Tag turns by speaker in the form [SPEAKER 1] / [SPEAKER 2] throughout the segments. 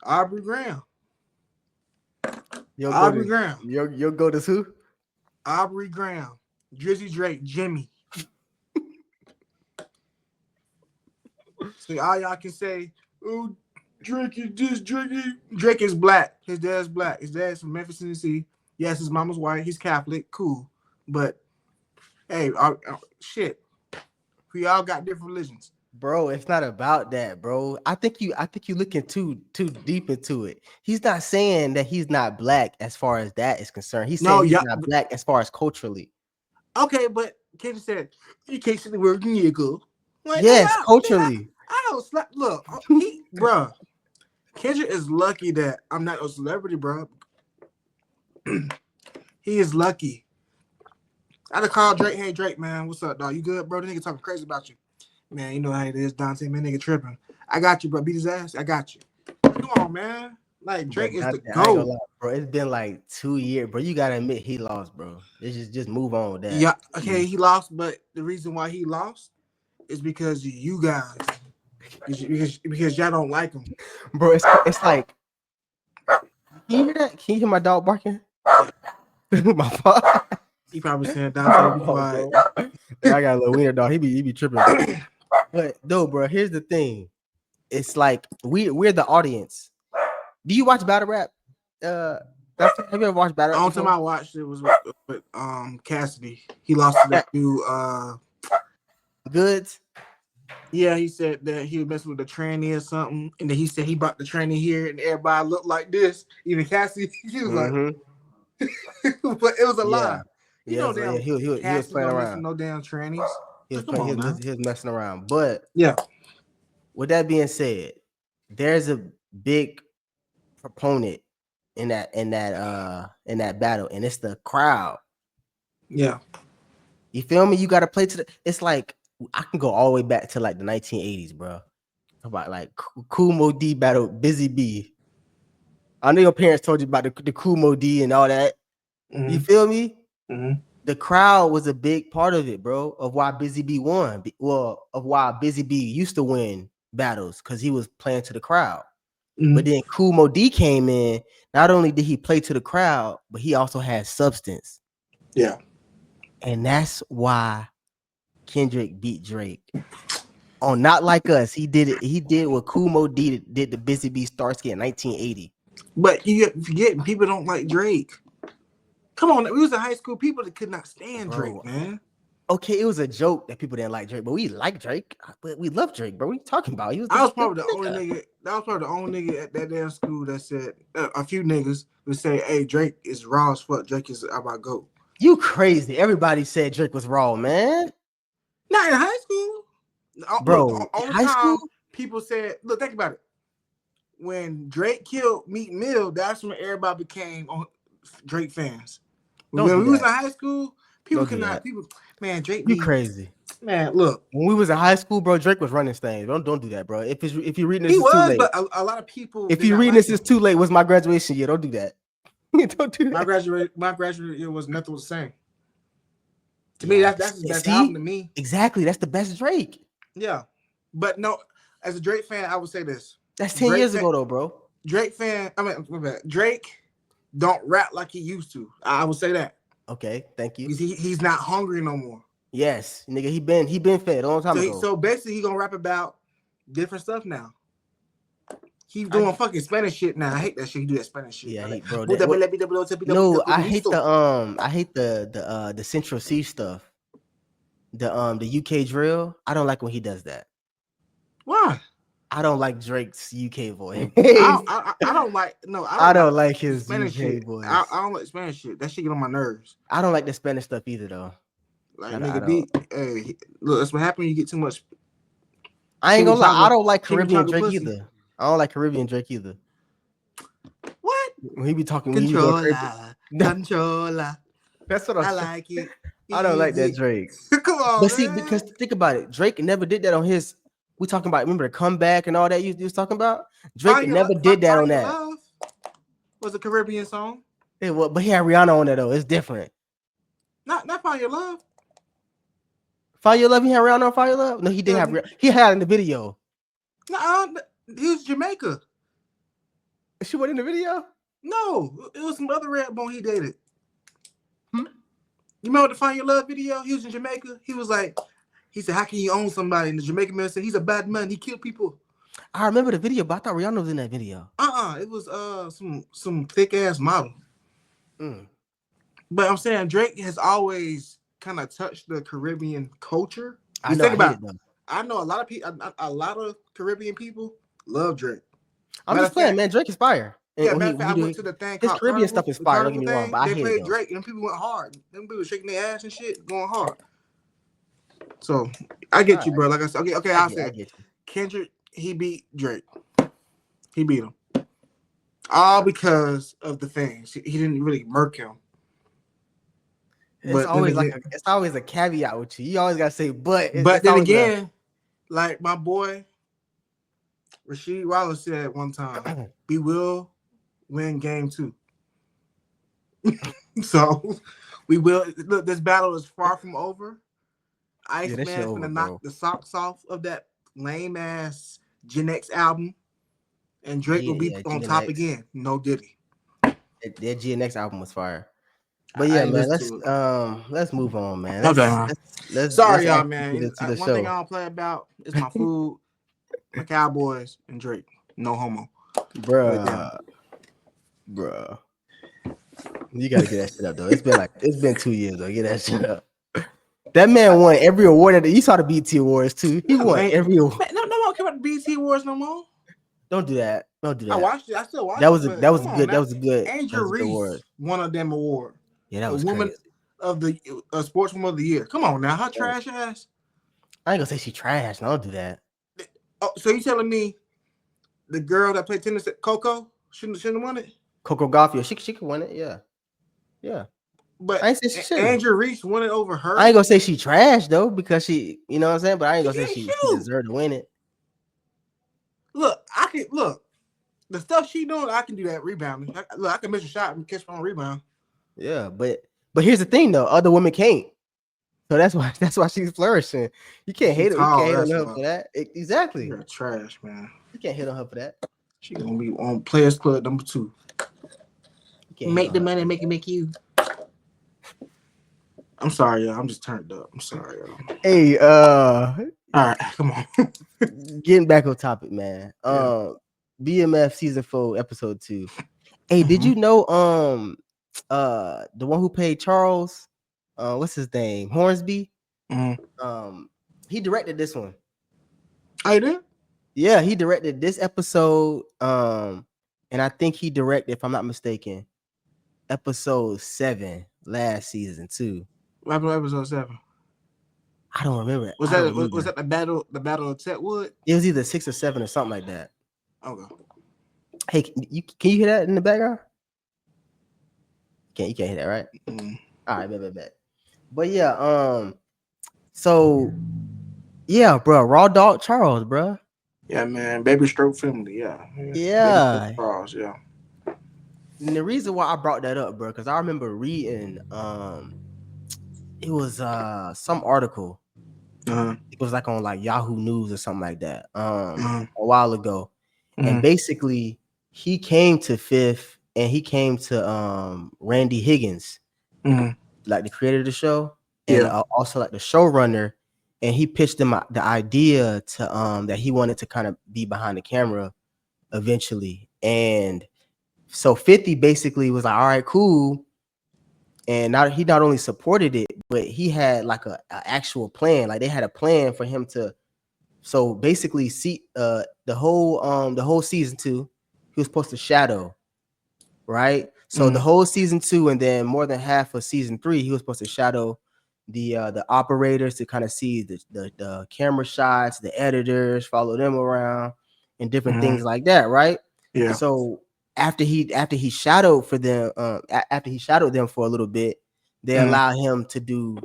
[SPEAKER 1] Aubrey Graham.
[SPEAKER 2] You'll go
[SPEAKER 1] Aubrey
[SPEAKER 2] to
[SPEAKER 1] Graham.
[SPEAKER 2] you'll go to who?
[SPEAKER 1] Aubrey Graham. Drizzy Drake. Jimmy. So all y'all can say, oh, Drake is this, Drake is black. His dad's black. His dad's from Memphis, Tennessee. Yes, his mama's white. He's Catholic. Cool. But, hey, shit. We all got different religions.
[SPEAKER 2] Bro, it's not about that, bro. I think you looking too deep into it. He's not saying that he's not black as far as that is concerned. He's saying he's not black as far as culturally.
[SPEAKER 1] Okay, but Kendrick said you can't say the word nigga. Like,
[SPEAKER 2] yes, culturally.
[SPEAKER 1] I don't slap. Look, bro. Kendrick is lucky that I'm not a celebrity, bro. He is lucky. I had to call Drake. Hey, Drake, man, what's up, dog? You good, bro? The nigga talking crazy about you. Man, you know how it is, Dante. Man, nigga tripping. I got you, bro. Beat his ass. I got you. Come on, man. Like, Drake is the GOAT.
[SPEAKER 2] Bro, it's been like 2 years, bro. You gotta admit he lost, bro. It's just move on with that.
[SPEAKER 1] Yeah, okay, he lost, but the reason why he lost is because of you guys. Because y'all don't like him.
[SPEAKER 2] Bro, it's like, can you hear that? Can you hear my dog barking? My fault.
[SPEAKER 1] He probably saying Dante, be quiet.
[SPEAKER 2] I got a little wiener dog. He be tripping. But no, bro, here's the thing. It's like we're the audience. Do you watch battle rap? Have you ever watched battle rap?
[SPEAKER 1] The only time I watched it was with Cassidy. He lost to that dude.
[SPEAKER 2] Goods.
[SPEAKER 1] Yeah, he said that he was messing with the tranny or something, and then he said he brought the tranny here, and everybody looked like this. Even Cassidy, he was like, but it was a lie. You know, damn,
[SPEAKER 2] he was playing around.
[SPEAKER 1] No damn trannies.
[SPEAKER 2] He was messing around. But
[SPEAKER 1] yeah.
[SPEAKER 2] With that being said, there's a big proponent in that battle, and it's the crowd.
[SPEAKER 1] Yeah.
[SPEAKER 2] You feel me? You got to play to the. It's like I can go all the way back to like the 1980s, bro. About like Kumo D battle, Busy B. I know your parents told you about the Kumo D and all that. Mm-hmm. You feel me?
[SPEAKER 1] Mm-hmm.
[SPEAKER 2] The crowd was a big part of it, bro. Of why Busy B won. Well, of why Busy B used to win battles because he was playing to the crowd. Mm-hmm. But then Kumo D came in. Not only did he play to the crowd, but he also had substance.
[SPEAKER 1] Yeah.
[SPEAKER 2] And that's why Kendrick beat Drake. On Not Like Us, he did it. He did what Kumo D did to Busy B Starsky in 1980.
[SPEAKER 1] But you forget, people don't like Drake. Come on, we was in high school. People that could not stand Drake, man.
[SPEAKER 2] Okay, it was a joke that people didn't like Drake, but we like Drake. But we love Drake, bro. What are you talking about?
[SPEAKER 1] I was probably the only nigga. That was probably the only nigga at that damn school that said a few niggas would say, "Hey, Drake is raw as fuck. Drake is about GOAT."
[SPEAKER 2] You crazy? Everybody said Drake was raw, man.
[SPEAKER 1] Not in high school,
[SPEAKER 2] bro.
[SPEAKER 1] Look, on high school, people said, "Look, think about it. When Drake killed Meek Mill, that's when everybody became Drake fans." When we was in high school, people could not. People, man, Drake.
[SPEAKER 2] You crazy,
[SPEAKER 1] man? Look,
[SPEAKER 2] when we was in high school, bro, Drake was running things. Don't do that, bro. If you're reading this,
[SPEAKER 1] he
[SPEAKER 2] is
[SPEAKER 1] was,
[SPEAKER 2] too late.
[SPEAKER 1] But a lot of people.
[SPEAKER 2] If you're reading this, is too late. Was my graduation year? Don't do that. Don't do that.
[SPEAKER 1] My graduate year was nothing was the same. To me, that's the best album to me.
[SPEAKER 2] Exactly, that's the best Drake.
[SPEAKER 1] Yeah, but no, as a Drake fan, I would say this.
[SPEAKER 2] That's 10 years ago, though, bro.
[SPEAKER 1] Drake fan. Drake don't rap like he used to. I would say that.
[SPEAKER 2] Okay, thank you.
[SPEAKER 1] He's not hungry no more.
[SPEAKER 2] Yes, nigga, he been fed a long time ago.
[SPEAKER 1] So basically, he gonna rap about different stuff now. He's doing fucking Spanish shit now. I hate that shit. He do that Spanish shit.
[SPEAKER 2] Yeah,
[SPEAKER 1] bro.
[SPEAKER 2] No, I hate the Central C stuff. The UK drill. I don't like when he does that.
[SPEAKER 1] Why?
[SPEAKER 2] I don't like Drake's UK voice.
[SPEAKER 1] I don't like
[SPEAKER 2] I don't like his
[SPEAKER 1] Spanish
[SPEAKER 2] UK
[SPEAKER 1] shit.
[SPEAKER 2] voice.
[SPEAKER 1] I don't like Spanish shit. That shit get on my nerves.
[SPEAKER 2] I don't like the Spanish stuff either, though.
[SPEAKER 1] Like nigga, hey, look, that's what happens when you get too much.
[SPEAKER 2] I ain't gonna lie. I don't like Caribbean Drake either. I don't like Caribbean Drake either.
[SPEAKER 1] What?
[SPEAKER 2] When he be talking,
[SPEAKER 1] controller.
[SPEAKER 2] That's what
[SPEAKER 1] I like it.
[SPEAKER 2] I don't like that Drake.
[SPEAKER 1] Come on,
[SPEAKER 2] but see, because think about it, Drake never did that on his. We talking about, remember the comeback and all that you was talking about? Drake never did that on that.
[SPEAKER 1] Love was a Caribbean song.
[SPEAKER 2] But he had Rihanna on there though. It's different.
[SPEAKER 1] Not Find Your Love.
[SPEAKER 2] Find Your Love. He had Rihanna on Find Your Love. No, he did have. He had in the video.
[SPEAKER 1] No, he was Jamaica.
[SPEAKER 2] she wasn't in the video?
[SPEAKER 1] No, it was some other red bone he dated.
[SPEAKER 2] Hmm?
[SPEAKER 1] You remember the Find Your Love video? He was in Jamaica. He said, how can you own somebody? And the Jamaican man said, he's a bad man. He killed people.
[SPEAKER 2] I remember the video, but I thought Rihanna was in that video.
[SPEAKER 1] It was some thick ass model. But I'm saying Drake has always kind of touched the Caribbean culture.
[SPEAKER 2] I know.
[SPEAKER 1] I know a lot of people. A lot of Caribbean people love Drake.
[SPEAKER 2] I'm just playing, man. Drake is fire.
[SPEAKER 1] Yeah, matter of fact, I went to the thing.
[SPEAKER 2] His Caribbean stuff is fire. Don't get me wrong, but I hate
[SPEAKER 1] played
[SPEAKER 2] it,
[SPEAKER 1] Drake, and people went hard. Them people shaking their ass and shit, going hard. So I get you, bro. Like I said, okay. I said Kendrick, he beat Drake. He beat him. All because of the things. He didn't really murk him.
[SPEAKER 2] It's always a caveat with you. You always gotta say, but
[SPEAKER 1] then again, like my boy Rasheed Wallace said one time, we will win game 2. So we will. Look, this battle is far from over. Iceman's gonna knock the socks off of that lame ass Gen X album, and Drake will be on top again. No Diddy.
[SPEAKER 2] That Gen X album was fire. But yeah, man, let's move on, man.
[SPEAKER 1] Sorry, y'all, man. One thing I don't play about is my food, my Cowboys, and Drake. No homo,
[SPEAKER 2] bruh. You gotta get that shit up though. It's been 2 years though. Get that shit up. That man won every award. You saw the BT Awards too. He won every award.
[SPEAKER 1] Man, no one care about the BT Awards no more.
[SPEAKER 2] Don't do that. I
[SPEAKER 1] watched it. I still watched
[SPEAKER 2] it. That was good. That was good.
[SPEAKER 1] Andrew Reese won a damn award.
[SPEAKER 2] Yeah, that was
[SPEAKER 1] woman
[SPEAKER 2] crazy.
[SPEAKER 1] of the sportswoman of the year. Come on now, her trash ass.
[SPEAKER 2] I ain't gonna say she trash. No, don't do that.
[SPEAKER 1] Oh, so you telling me the girl that played tennis at Coco shouldn't have won it?
[SPEAKER 2] Coco Gauff, she could win it. Yeah.
[SPEAKER 1] But I ain't say she should. Andrew Reese won it over her.
[SPEAKER 2] I ain't gonna say she trash though because she, you know what I'm saying. But I ain't gonna say she deserved to win it.
[SPEAKER 1] Look, the stuff she doing, I can do that rebounding. I can miss a shot and catch my own rebound.
[SPEAKER 2] Yeah, but here's the thing though, other women can't. So that's why she's flourishing. You can't hate her. You can't hate on her for that. Exactly.
[SPEAKER 1] You're trash, man.
[SPEAKER 2] You can't hate on her for that.
[SPEAKER 1] She gonna be on Players Club number 2. Make the money, make it make you. I'm sorry, y'all. I'm just turned up. I'm sorry, y'all.
[SPEAKER 2] Hey,
[SPEAKER 1] all right, come on.
[SPEAKER 2] Getting back on topic, man. BMF season 4, episode 2. Hey, did you know the one who played Charles, what's his name? Hornsby? He directed this one.
[SPEAKER 1] I did?
[SPEAKER 2] Yeah, he directed this episode. And I think he directed, if I'm not mistaken, episode 7 last season too.
[SPEAKER 1] What happened to episode 7?
[SPEAKER 2] I don't remember.
[SPEAKER 1] Was that the battle of Tetwood?
[SPEAKER 2] It was either 6 or 7 or something like that.
[SPEAKER 1] Okay.
[SPEAKER 2] Hey, can you hear that in the background? You can't hear that, right? All right, bet. But yeah, so yeah, bro, Raw Dog Charles, bro.
[SPEAKER 1] Yeah, man, Baby Stroke family,
[SPEAKER 2] yeah.
[SPEAKER 1] Charles, yeah.
[SPEAKER 2] And the reason why I brought that up, bro, because I remember reading, it was some article. It was like on like Yahoo News or something like that, a while ago, and basically he came to Fifth and he came to Randy Higgins, like the creator of the show, and also like the showrunner, and he pitched him the idea to that he wanted to kind of be behind the camera eventually, and so 50 basically was like, all right, cool. And he not only supported it, but he had like a actual plan. Like they had a plan for him to. So basically, see the whole season 2, he was supposed to shadow, right? So the whole season 2, and then more than half of season 3, he was supposed to shadow the operators to kind of see the camera shots, the editors, follow them around, and different things like that, right?
[SPEAKER 1] Yeah.
[SPEAKER 2] So after he shadowed for them, after he shadowed them for a little bit, they allowed him to do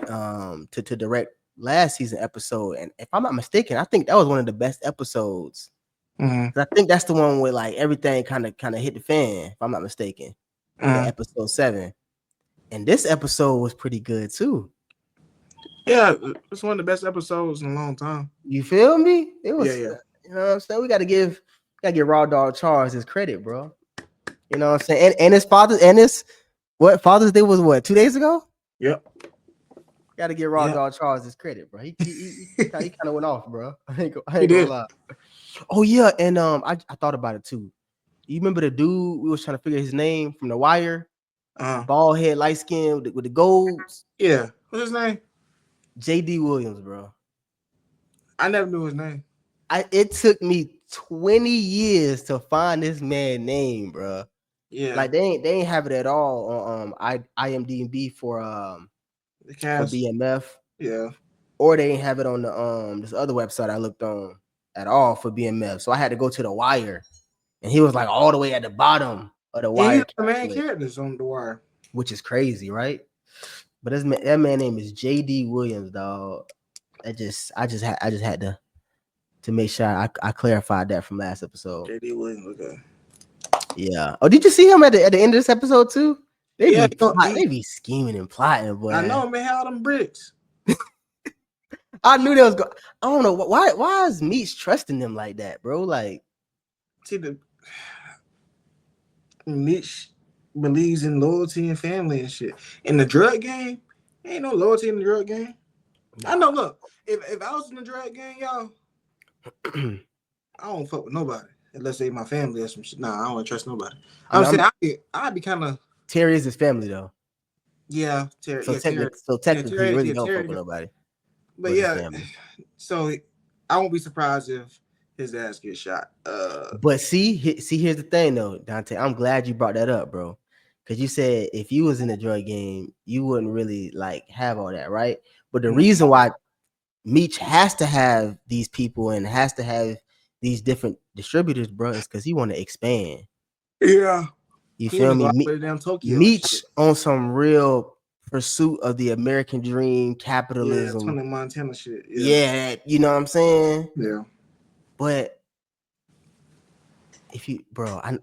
[SPEAKER 2] to direct last season episode. And if I'm not mistaken, I think that was one of the best episodes. I think that's the one where like everything kind of hit the fan, if I'm not mistaken. Episode 7. And this episode was pretty good too.
[SPEAKER 1] Yeah, it's one of the best episodes in a long time.
[SPEAKER 2] You feel me? It was,
[SPEAKER 1] yeah.
[SPEAKER 2] You know what I'm saying? We got to give Gotta get Raw Dog Charles his credit, bro. You know what I'm saying? And his father and his what Father's Day was what 2 days ago?
[SPEAKER 1] Yep.
[SPEAKER 2] Gotta get Raw
[SPEAKER 1] Yep.
[SPEAKER 2] Dog Charles his credit, bro. He kind of went off, bro. I
[SPEAKER 1] He
[SPEAKER 2] ain't gonna
[SPEAKER 1] did.
[SPEAKER 2] lie. Oh yeah, and I thought about it too. You remember the dude we was trying to figure his name from The Wire?
[SPEAKER 1] Uh-huh.
[SPEAKER 2] Bald head, light skin with the golds.
[SPEAKER 1] Yeah. What's his name?
[SPEAKER 2] JD Williams, bro.
[SPEAKER 1] I never knew his name.
[SPEAKER 2] It took me 20 years to find this man name, bro.
[SPEAKER 1] Yeah.
[SPEAKER 2] Like they ain't have it at all on IMDb
[SPEAKER 1] The
[SPEAKER 2] for
[SPEAKER 1] cast.
[SPEAKER 2] BMF,
[SPEAKER 1] Yeah.
[SPEAKER 2] or they ain't have it on the this other website I looked on at all for BMF. So I had to go to The Wire, and he was like all the way at the bottom of The
[SPEAKER 1] Yeah, he's
[SPEAKER 2] Wire
[SPEAKER 1] the main
[SPEAKER 2] list,
[SPEAKER 1] characters on The Wire.
[SPEAKER 2] which is crazy, right? But that man name is JD Williams, dog. I just had to make sure I clarified that from last episode.
[SPEAKER 1] J.D. Williams. Okay.
[SPEAKER 2] Yeah. Oh, did you see him at the end of this episode too? They
[SPEAKER 1] Yeah.
[SPEAKER 2] be scheming and plotting, boy.
[SPEAKER 1] I know, man. How them bricks?
[SPEAKER 2] I knew they was going. I don't know why is Meech trusting them like that, bro? Like,
[SPEAKER 1] See, the Mitch believes in loyalty and family and shit. In the drug game, ain't no loyalty in the drug game. I know. Look, if I was in the drug game, y'all, I don't fuck with nobody unless they my family or some shit. Nah, I don't trust nobody. I'm saying I'd be kind of.
[SPEAKER 2] Terry is his family though.
[SPEAKER 1] Yeah, Terry.
[SPEAKER 2] So
[SPEAKER 1] Yeah, Terry.
[SPEAKER 2] technically, he really don't
[SPEAKER 1] Terry,
[SPEAKER 2] fuck with nobody.
[SPEAKER 1] but yeah, so I won't be surprised if his ass gets shot.
[SPEAKER 2] But here's the thing though, Dante. I'm glad you brought that up, bro. Because you said if you was in a drug game, you wouldn't really like have all that, right? But the reason why Meech has to have these people and has to have these different distributors, bro, is because he want to expand.
[SPEAKER 1] Yeah,
[SPEAKER 2] You feel me? Meech on some real pursuit of the American dream, capitalism.
[SPEAKER 1] Yeah, Tony Montana shit.
[SPEAKER 2] Yeah, you know what I'm saying?
[SPEAKER 1] Yeah.
[SPEAKER 2] But if you, bro, I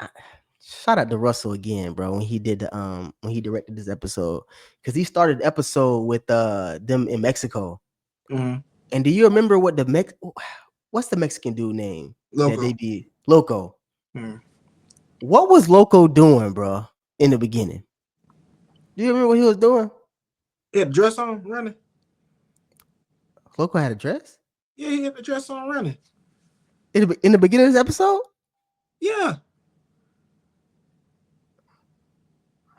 [SPEAKER 2] shout out to Russell again, bro, when he did the when he directed this episode, because he started the episode with them in Mexico.
[SPEAKER 1] Mm-hmm.
[SPEAKER 2] And do you remember what what's the Mexican dude name?
[SPEAKER 1] Loco.
[SPEAKER 2] That they be Loco.
[SPEAKER 1] Mm-hmm.
[SPEAKER 2] What was Loco doing, bro, in the beginning? Do you remember what he was doing?
[SPEAKER 1] He had a dress on running.
[SPEAKER 2] Loco had a dress?
[SPEAKER 1] Yeah, he had the dress on running.
[SPEAKER 2] In the beginning of this episode?
[SPEAKER 1] Yeah.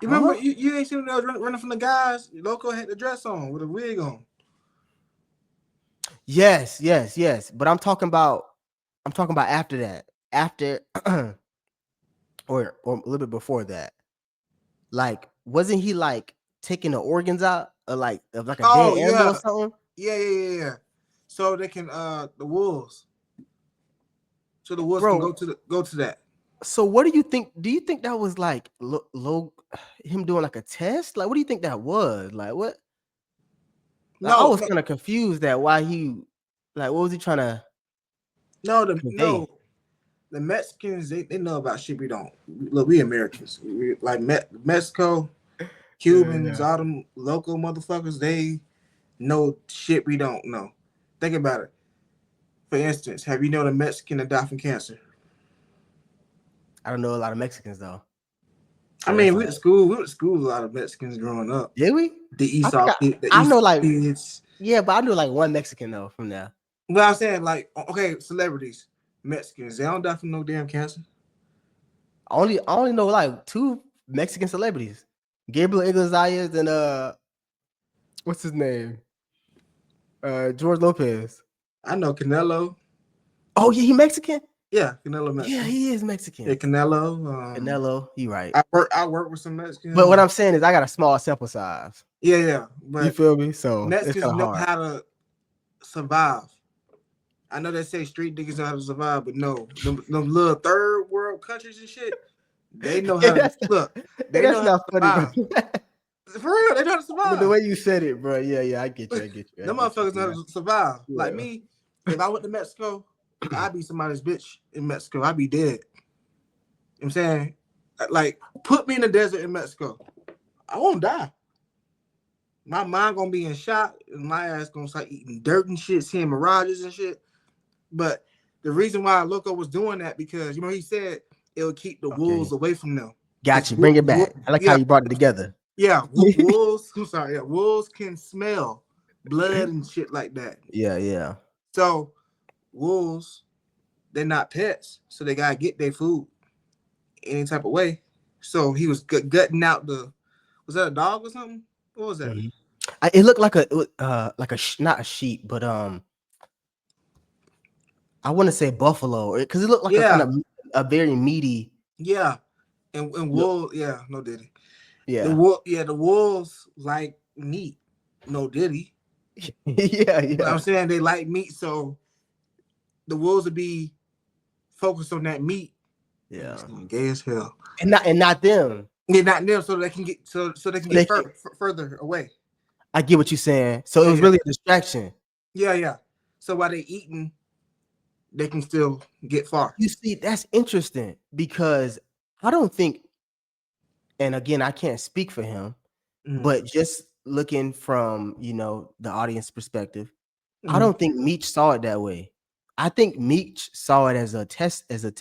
[SPEAKER 1] You remember you ain't seen that running from the guys? Loco had the dress on with a wig on.
[SPEAKER 2] Yes. But I'm talking about after that. After or a little bit before that. Like, wasn't he like taking the organs out of like a dead animal or something?
[SPEAKER 1] Yeah. So they can the wolves. So the wolves can go to that.
[SPEAKER 2] So what do you think? Do you think that was like him doing like a test? Like, what do you think that was? Like, what? Like, I was kind of confused that why he, like, what was he trying to?
[SPEAKER 1] The Mexicans they know about shit we don't. Look, we Americans, like Mexico, Cubans, all them local motherfuckers. They know shit we don't know. Think about it. For instance, have you known a Mexican that died from cancer?
[SPEAKER 2] I don't know a lot of Mexicans though.
[SPEAKER 1] I mean, we went to school a lot of Mexicans growing up.
[SPEAKER 2] Did we?
[SPEAKER 1] I know like kids.
[SPEAKER 2] Yeah, but I knew like one Mexican though from there.
[SPEAKER 1] Well, I'm saying like okay, celebrities, Mexicans, they don't die from no damn cancer.
[SPEAKER 2] I only know like 2 Mexican celebrities, Gabriel Iglesias and what's his name? George Lopez.
[SPEAKER 1] I know Canelo.
[SPEAKER 2] Oh yeah, he Mexican.
[SPEAKER 1] Yeah, Canelo Mexican.
[SPEAKER 2] Yeah, he is Mexican.
[SPEAKER 1] Yeah, Canelo.
[SPEAKER 2] Canelo, you right.
[SPEAKER 1] I work with some Mexicans.
[SPEAKER 2] But what I'm saying is I got a small sample size.
[SPEAKER 1] Yeah. But
[SPEAKER 2] you feel me? So
[SPEAKER 1] Mexicans know how to survive. I know they say street niggas know how to survive, but no, them little third world countries and shit, they know how to look. They know how to survive. For real, they know how to survive.
[SPEAKER 2] But the way you said it, bro, yeah, I get you.
[SPEAKER 1] Them motherfuckers know how to survive. Yeah. Like me, if I went to Mexico, I'd be somebody's bitch in Mexico. I'd be dead. You know what I'm saying? Like, put me in the desert in Mexico. I won't die. My mind gonna be in shock, and my ass gonna start eating dirt and shit, seeing mirages and shit. But The reason why Loco was doing that because he said it would keep the wolves
[SPEAKER 2] Okay,
[SPEAKER 1] away from them.
[SPEAKER 2] got you. Bring it back. I like how
[SPEAKER 1] Yeah,
[SPEAKER 2] you brought it together.
[SPEAKER 1] yeah. Wolves. I'm sorry. Yeah, wolves can smell blood and shit like that.
[SPEAKER 2] Yeah, yeah.
[SPEAKER 1] So wolves, they're not pets, so they gotta get their food any type of way. So he was gutting out the. Was that a dog or something? What was that?
[SPEAKER 2] Mhm. It looked like not a sheep, but I want to say buffalo because it looked like a kind
[SPEAKER 1] Yeah,
[SPEAKER 2] of a very meaty.
[SPEAKER 1] yeah. And
[SPEAKER 2] Look,
[SPEAKER 1] wolves, yeah, no diddy.
[SPEAKER 2] yeah,
[SPEAKER 1] The wolves like meat, no diddy.
[SPEAKER 2] yeah,
[SPEAKER 1] But I'm
[SPEAKER 2] yeah,
[SPEAKER 1] saying they like meat, so the wolves would be focused on that meat. Man, this
[SPEAKER 2] yeah,
[SPEAKER 1] nigga gay as hell.
[SPEAKER 2] and not them.
[SPEAKER 1] Yeah, not them, so they can get so they can
[SPEAKER 2] So
[SPEAKER 1] get
[SPEAKER 2] they can,
[SPEAKER 1] further away.
[SPEAKER 2] I get what you're saying. So it
[SPEAKER 1] Yeah,
[SPEAKER 2] was
[SPEAKER 1] yeah,
[SPEAKER 2] really a distraction.
[SPEAKER 1] yeah, yeah. So while they eating, they can still get far.
[SPEAKER 2] You see, that's interesting because I don't think, and again, I can't speak for him,
[SPEAKER 1] Mm,
[SPEAKER 2] but just looking from the audience perspective, I
[SPEAKER 1] mm,
[SPEAKER 2] don't think Meech saw it that way. I think Meech saw it as a test, as a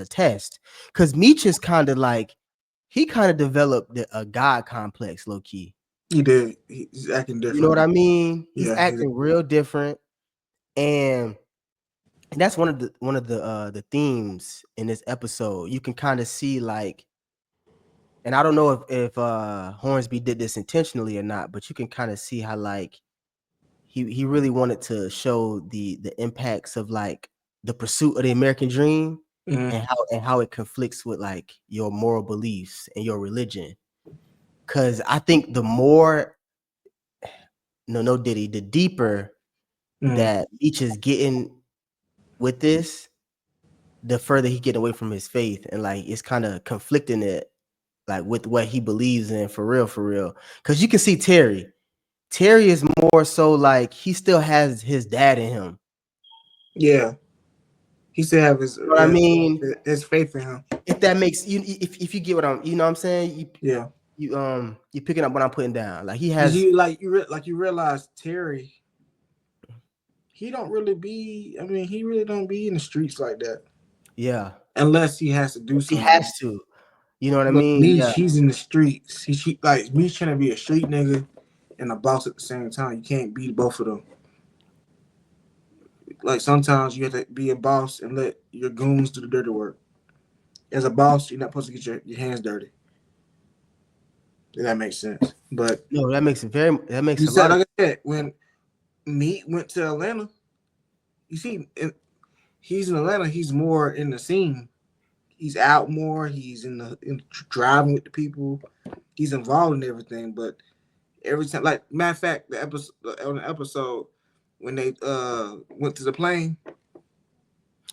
[SPEAKER 2] test, because Meech is kind of like he kind of developed a god complex, low key.
[SPEAKER 1] he did. He's acting
[SPEAKER 2] You know what
[SPEAKER 1] different.
[SPEAKER 2] I mean? He's
[SPEAKER 1] Yeah, he did.
[SPEAKER 2] acting real different, and that's one of the themes in this episode. You can kind of see like, and I don't know if Hornsby did this intentionally or not, but you can kind of see how like he really wanted to show the impacts of like the pursuit of the American dream
[SPEAKER 1] Mm,
[SPEAKER 2] and how it conflicts with like your moral beliefs and your religion. Cause I think the more no diddy, the deeper
[SPEAKER 1] mm,
[SPEAKER 2] that each is getting with this, the further he get away from his faith and like it's kind of conflicting it like with what he believes in for real, for real. Cause you can see Terry is more so like he still has his dad in him.
[SPEAKER 1] yeah, he still have his
[SPEAKER 2] You know what I mean?
[SPEAKER 1] his faith in him.
[SPEAKER 2] If that makes you, if you get what I'm, what I'm saying,
[SPEAKER 1] Yeah,
[SPEAKER 2] you picking up what I'm putting down. Like he
[SPEAKER 1] because
[SPEAKER 2] has,
[SPEAKER 1] you realize Terry, he don't really be. I mean, he really don't be in the streets like that
[SPEAKER 2] yeah,
[SPEAKER 1] unless he has to do
[SPEAKER 2] he
[SPEAKER 1] something.
[SPEAKER 2] has to. You know what I
[SPEAKER 1] But
[SPEAKER 2] mean?
[SPEAKER 1] Meech,
[SPEAKER 2] Yeah,
[SPEAKER 1] he's in the streets. He like Meech trying to be a street nigga and a boss at the same time. You can't be both of them. Like sometimes you have to be a boss and let your goons do the dirty work. As a boss, you're not supposed to get your hands dirty. If that makes sense. But
[SPEAKER 2] no, that makes
[SPEAKER 1] you
[SPEAKER 2] a
[SPEAKER 1] said,
[SPEAKER 2] lot of
[SPEAKER 1] like I said, when Meat went to Atlanta, you see, he's in Atlanta. He's more in the scene. He's out more. He's in driving with the people. He's involved in everything. But every time, like matter of fact, the episode on the episode when they went to the plane,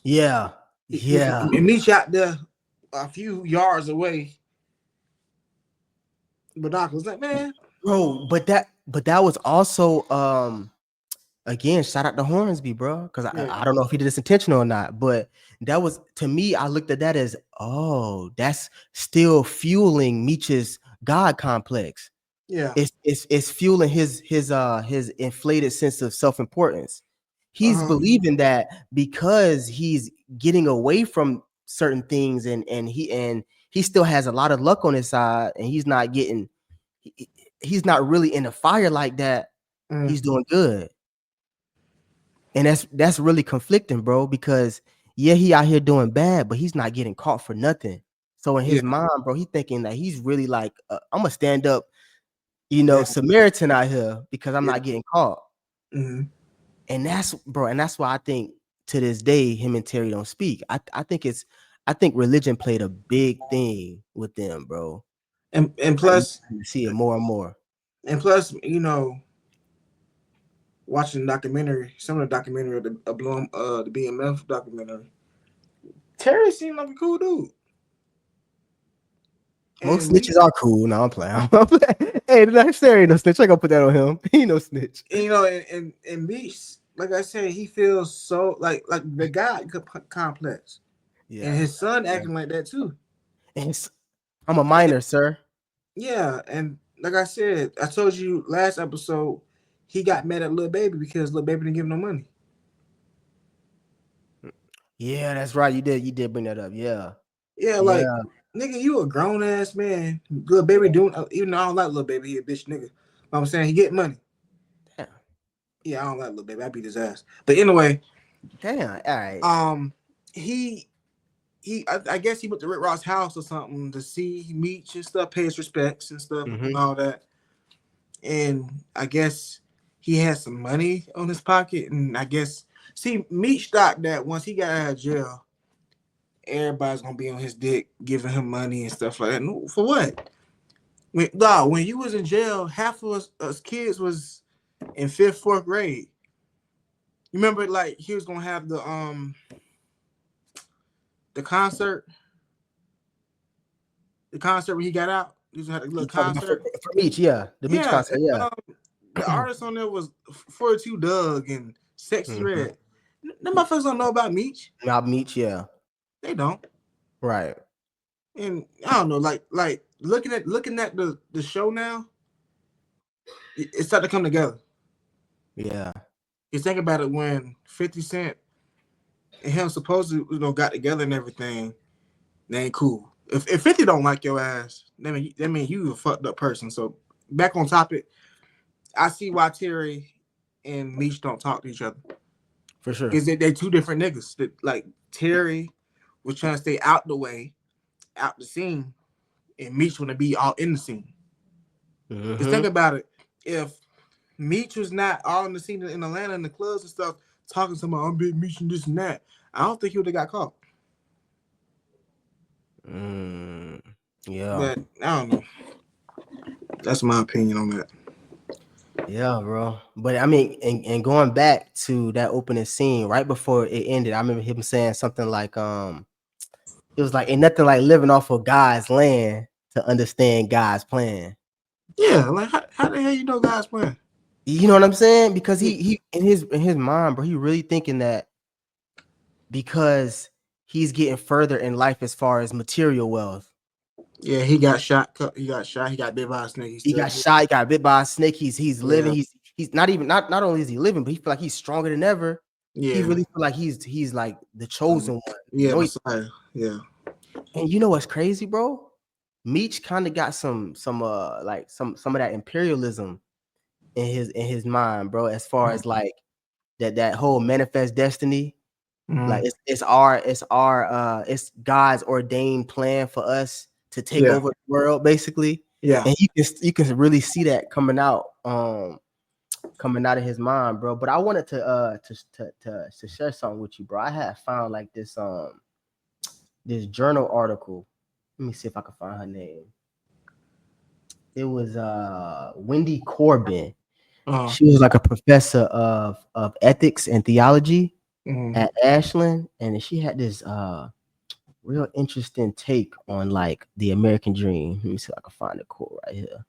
[SPEAKER 2] yeah, yeah,
[SPEAKER 1] and Meat out there a few yards away. But was like, man,
[SPEAKER 2] bro. But that was also again, shout out to Hornsby, bro, because
[SPEAKER 1] yeah,
[SPEAKER 2] I don't know if he did this intentional or not, but that was to me. I looked at that as, oh, that's still fueling Meech's God complex.
[SPEAKER 1] yeah,
[SPEAKER 2] It's fueling his inflated sense of self-importance. He's
[SPEAKER 1] uh huh,
[SPEAKER 2] believing that because he's getting away from certain things and he still has a lot of luck on his side and he- he's not really in the fire like that.
[SPEAKER 1] mm,
[SPEAKER 2] He's doing good. And that's really conflicting, bro, because yeah, he out here doing bad, but he's not getting caught for nothing. So in
[SPEAKER 1] yeah,
[SPEAKER 2] his mind, bro, he thinking that he's really like, I'm gonna stand up,
[SPEAKER 1] yeah,
[SPEAKER 2] Samaritan out here because I'm
[SPEAKER 1] yeah,
[SPEAKER 2] not getting caught.
[SPEAKER 1] mm-hmm.
[SPEAKER 2] And that's why I think to this day him and Terry don't speak. I think religion played a big thing with them, bro.
[SPEAKER 1] And
[SPEAKER 2] Like,
[SPEAKER 1] plus,
[SPEAKER 2] you see it more and more.
[SPEAKER 1] watching the documentary, some of the documentary of the BMF documentary, Terry seemed like a cool dude.
[SPEAKER 2] Most
[SPEAKER 1] And
[SPEAKER 2] snitches
[SPEAKER 1] me,
[SPEAKER 2] are cool. No, I'm playing. I'm playing. Hey, the next Terry ain't no snitch. I gonna put that on him. He ain't no snitch.
[SPEAKER 1] and me, like I said, he feels so like the God complex, and
[SPEAKER 2] Yeah.
[SPEAKER 1] his son
[SPEAKER 2] Yeah.
[SPEAKER 1] acting like that too.
[SPEAKER 2] And I'm a minor, sir.
[SPEAKER 1] Yeah, and like I said, I told you last episode, he got mad at Lil Baby because Lil Baby didn't give him no money.
[SPEAKER 2] Yeah, that's right. You did bring that up. Yeah.
[SPEAKER 1] Yeah, like
[SPEAKER 2] Yeah.
[SPEAKER 1] nigga, you a grown ass man. Little baby doing even though I don't like little baby, he a bitch nigga. But I'm saying he get money.
[SPEAKER 2] Damn.
[SPEAKER 1] Yeah, I don't like little baby. I beat his ass. But anyway,
[SPEAKER 2] Damn. All right.
[SPEAKER 1] um, he I guess he went to Rick Ross' house or something to see Meech and stuff, pay his respects and stuff and
[SPEAKER 2] Mm-hmm.
[SPEAKER 1] all that. And I guess he had some money on his pocket, and I guess see Meech thought that once he got out of jail, everybody's gonna be on his dick, giving him money and stuff like that. No, for what? When you was in jail, half of us kids was in fifth, fourth grade. You remember, like he was gonna have the concert, the concert when he got out. He was gonna have a little
[SPEAKER 2] You talking about
[SPEAKER 1] concert.
[SPEAKER 2] for Meech? Yeah, the Meech
[SPEAKER 1] Yeah,
[SPEAKER 2] concert. Yeah.
[SPEAKER 1] the artist on there was 42 Doug and Sexy
[SPEAKER 2] Mm-hmm.
[SPEAKER 1] Red. Them motherfuckers don't know about Meech.
[SPEAKER 2] Now Meech. Yeah.
[SPEAKER 1] They don't.
[SPEAKER 2] Right.
[SPEAKER 1] And I don't know, like looking at the show now, it's starting to come together.
[SPEAKER 2] Yeah.
[SPEAKER 1] You think about it when 50 Cent and him supposedly got together and everything, they ain't cool. If 50 don't like your ass, that mean you a fucked up person. So back on topic, I see why Terry and Meech don't talk to each other.
[SPEAKER 2] For sure.
[SPEAKER 1] Because they two different niggas. That like Terry was trying to stay out the way, out the scene, and Meech want to be all in the scene. Because
[SPEAKER 2] Mm-hmm.
[SPEAKER 1] think about it, if Meech was not all in the scene in Atlanta in the clubs and stuff, talking to my I'm big Meech and this and that, I don't think he would have got caught.
[SPEAKER 2] Mm. Yeah.
[SPEAKER 1] But I don't know. That's my opinion on that.
[SPEAKER 2] Yeah, bro. But I mean, and going back to that opening scene right before it ended, I remember him saying something like, it was like, ain't nothing like living off of God's land to understand God's plan.
[SPEAKER 1] Yeah, like how the hell you know God's playing?
[SPEAKER 2] You know what I'm saying? Because
[SPEAKER 1] Yeah,
[SPEAKER 2] he in his mind, bro, he really thinking that because he's getting further in life as far as material wealth.
[SPEAKER 1] yeah, he got shot. He got shot. He got bit by a snake. He's
[SPEAKER 2] He
[SPEAKER 1] still
[SPEAKER 2] got shot, he got bit by a snake. He's living.
[SPEAKER 1] yeah,
[SPEAKER 2] He's not even not only is he living, but he feel like he's stronger than ever. He
[SPEAKER 1] yeah,
[SPEAKER 2] really feel like he's like the chosen one.
[SPEAKER 1] yeah, Messiah. Yeah.
[SPEAKER 2] And you know what's crazy, bro? Meech kind of got some like some of that imperialism in his mind, bro. As far as like that whole manifest destiny, like
[SPEAKER 1] Mm-hmm.
[SPEAKER 2] it's God's ordained plan for us to take
[SPEAKER 1] Yeah,
[SPEAKER 2] over the world, basically.
[SPEAKER 1] yeah.
[SPEAKER 2] And you can really see that coming out of his mind, bro. But I wanted to share something with you, bro. I had found like this journal article. Let me see if I can find her name. It was Wendy Corbin.
[SPEAKER 1] Uh,
[SPEAKER 2] She was like a professor of ethics and theology
[SPEAKER 1] mm-hmm.
[SPEAKER 2] at Ashland, and she had this real interesting take on like the American dream. Let me see if I can find the quote right here.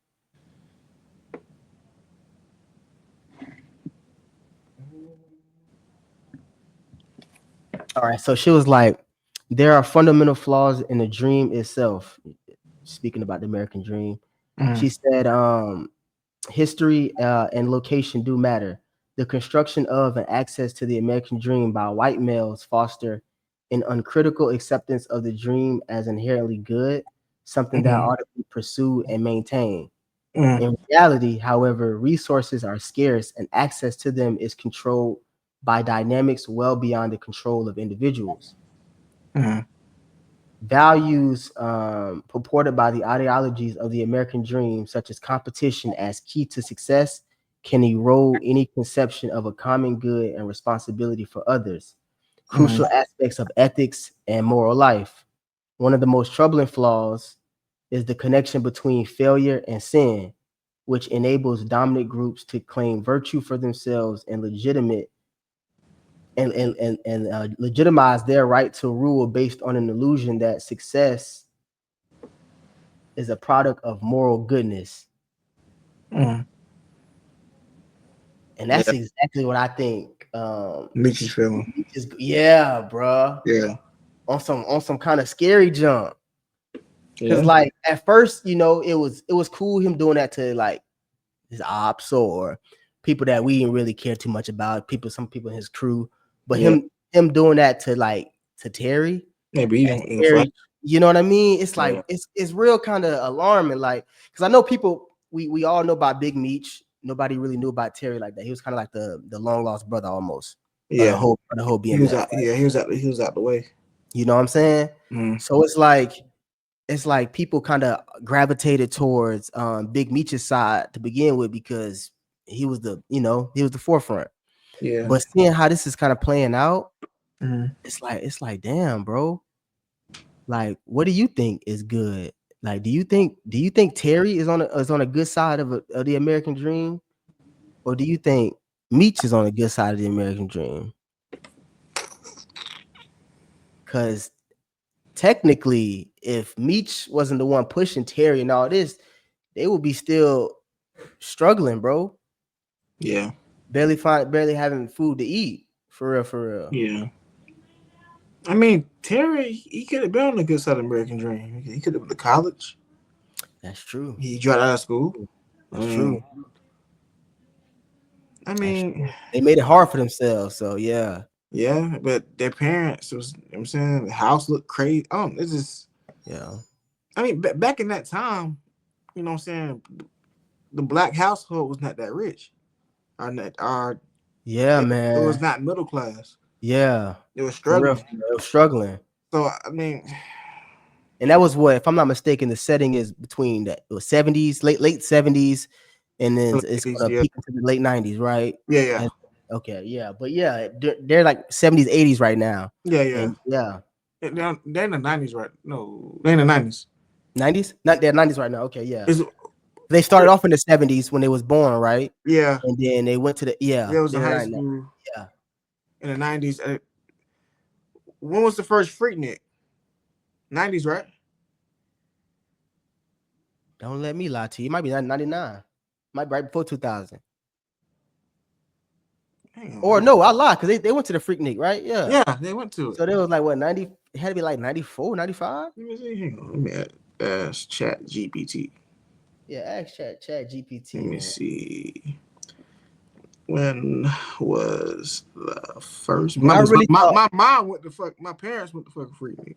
[SPEAKER 2] All right, so she was like, there are fundamental flaws in the dream itself. Speaking about the American dream,
[SPEAKER 1] Mm-hmm.
[SPEAKER 2] she said, history and location do matter. The construction of and access to the American dream by white males foster an uncritical acceptance of the dream as inherently good, something that
[SPEAKER 1] Mm-hmm.
[SPEAKER 2] ought to be pursued and maintained.
[SPEAKER 1] Mm-hmm.
[SPEAKER 2] In reality, however, resources are scarce and access to them is controlled by dynamics well beyond the control of individuals.
[SPEAKER 1] Mm-hmm.
[SPEAKER 2] Values purported by the ideologies of the American dream, such as competition as key to success, can erode any conception of a common good and responsibility for others, crucial aspects of ethics and moral life. One of the most troubling flaws is the connection between failure and sin, which enables dominant groups to claim virtue for themselves and legitimize their right to rule based on an illusion that success is a product of moral goodness.
[SPEAKER 1] Mm-hmm.
[SPEAKER 2] And
[SPEAKER 1] Yeah,
[SPEAKER 2] that's exactly what I think.
[SPEAKER 1] Meech is feeling.
[SPEAKER 2] Yeah, bro.
[SPEAKER 1] Yeah,
[SPEAKER 2] On some kind of scary jump. Cause
[SPEAKER 1] yeah,
[SPEAKER 2] like at first, it was cool him doing that to like his ops or people that we didn't really care too much about, some people in his crew. But
[SPEAKER 1] yeah.
[SPEAKER 2] him doing that to like to Terry,
[SPEAKER 1] Maybe
[SPEAKER 2] as
[SPEAKER 1] even in the fight.
[SPEAKER 2] Terry, you know what I mean? It's like
[SPEAKER 1] Yeah.
[SPEAKER 2] it's real kind of alarming, like because I know people we all know about Big Meech. Nobody really knew about Terry like that. He was kind of like the long lost brother almost
[SPEAKER 1] Yeah.
[SPEAKER 2] of the whole
[SPEAKER 1] He was
[SPEAKER 2] BMF,
[SPEAKER 1] out.
[SPEAKER 2] right?
[SPEAKER 1] Yeah, he was out the way.
[SPEAKER 2] You know what I'm saying?
[SPEAKER 1] Mm.
[SPEAKER 2] So it's like people kind of gravitated towards Big Meech's side to begin with because he was he was the forefront.
[SPEAKER 1] Yeah.
[SPEAKER 2] But seeing how this is kind of playing out,
[SPEAKER 1] Mm.
[SPEAKER 2] it's like damn, bro. Like, what do you think is good? Like, do you think Terry is on a good side of the American dream, or do you think Meech is on a good side of the American dream? Because technically, if Meech wasn't the one pushing Terry and all this, they would be still struggling, bro.
[SPEAKER 1] Yeah.
[SPEAKER 2] Barely having food to eat. For real, for real.
[SPEAKER 1] Yeah. I mean, Terry, he could have been on the good side of American Dream. He could have been to college.
[SPEAKER 2] That's true.
[SPEAKER 1] He dropped out of school. I
[SPEAKER 2] That's true.
[SPEAKER 1] mean, I
[SPEAKER 2] That's
[SPEAKER 1] mean,
[SPEAKER 2] true. They made it hard for themselves. So yeah.
[SPEAKER 1] yeah, but their parents was, you know what I'm saying, the house looked crazy. It's just,
[SPEAKER 2] Yeah.
[SPEAKER 1] I mean, back in that time, you know what I'm saying, the black household was not that rich.
[SPEAKER 2] Yeah,
[SPEAKER 1] It was
[SPEAKER 2] man.
[SPEAKER 1] not middle class.
[SPEAKER 2] Yeah.
[SPEAKER 1] It was
[SPEAKER 2] For real.
[SPEAKER 1] struggling.
[SPEAKER 2] For real. It was struggling.
[SPEAKER 1] So I mean,
[SPEAKER 2] And that was what, if I'm not mistaken, the setting is between it was 70s, late 70s, and then it's gonna
[SPEAKER 1] yeah,
[SPEAKER 2] peak into the late 90s, right?
[SPEAKER 1] yeah, yeah,
[SPEAKER 2] And okay, yeah. But yeah, they're like 70s, 80s right now.
[SPEAKER 1] yeah, yeah.
[SPEAKER 2] And yeah.
[SPEAKER 1] They're in the 90s, right? No, they're in the 90s.
[SPEAKER 2] 90s? Not they're 90s right now. Okay, yeah.
[SPEAKER 1] Is
[SPEAKER 2] They started off in the 70s when they was born, right?
[SPEAKER 1] yeah.
[SPEAKER 2] And then they went to
[SPEAKER 1] There was in
[SPEAKER 2] they're
[SPEAKER 1] high
[SPEAKER 2] 90.
[SPEAKER 1] school
[SPEAKER 2] Yeah.
[SPEAKER 1] in the 90s. When was the first Freaknik? 90s, right?
[SPEAKER 2] Don't let me lie to you. It might be 99. Might be right before 2000.
[SPEAKER 1] Hang
[SPEAKER 2] Or
[SPEAKER 1] on.
[SPEAKER 2] no, I lied because they went to the Freaknik, right? Yeah.
[SPEAKER 1] Yeah, they went to it.
[SPEAKER 2] So there was like what 90, it had to be like 94, 95.
[SPEAKER 1] Let me see. Hang on. Let me ask Chat GPT.
[SPEAKER 2] Yeah, ask Chat
[SPEAKER 1] Let
[SPEAKER 2] GPT,
[SPEAKER 1] me
[SPEAKER 2] man.
[SPEAKER 1] see. When was the first?
[SPEAKER 2] But I really thought,
[SPEAKER 1] My mom went to fuck. My parents went to fucking Freaknik.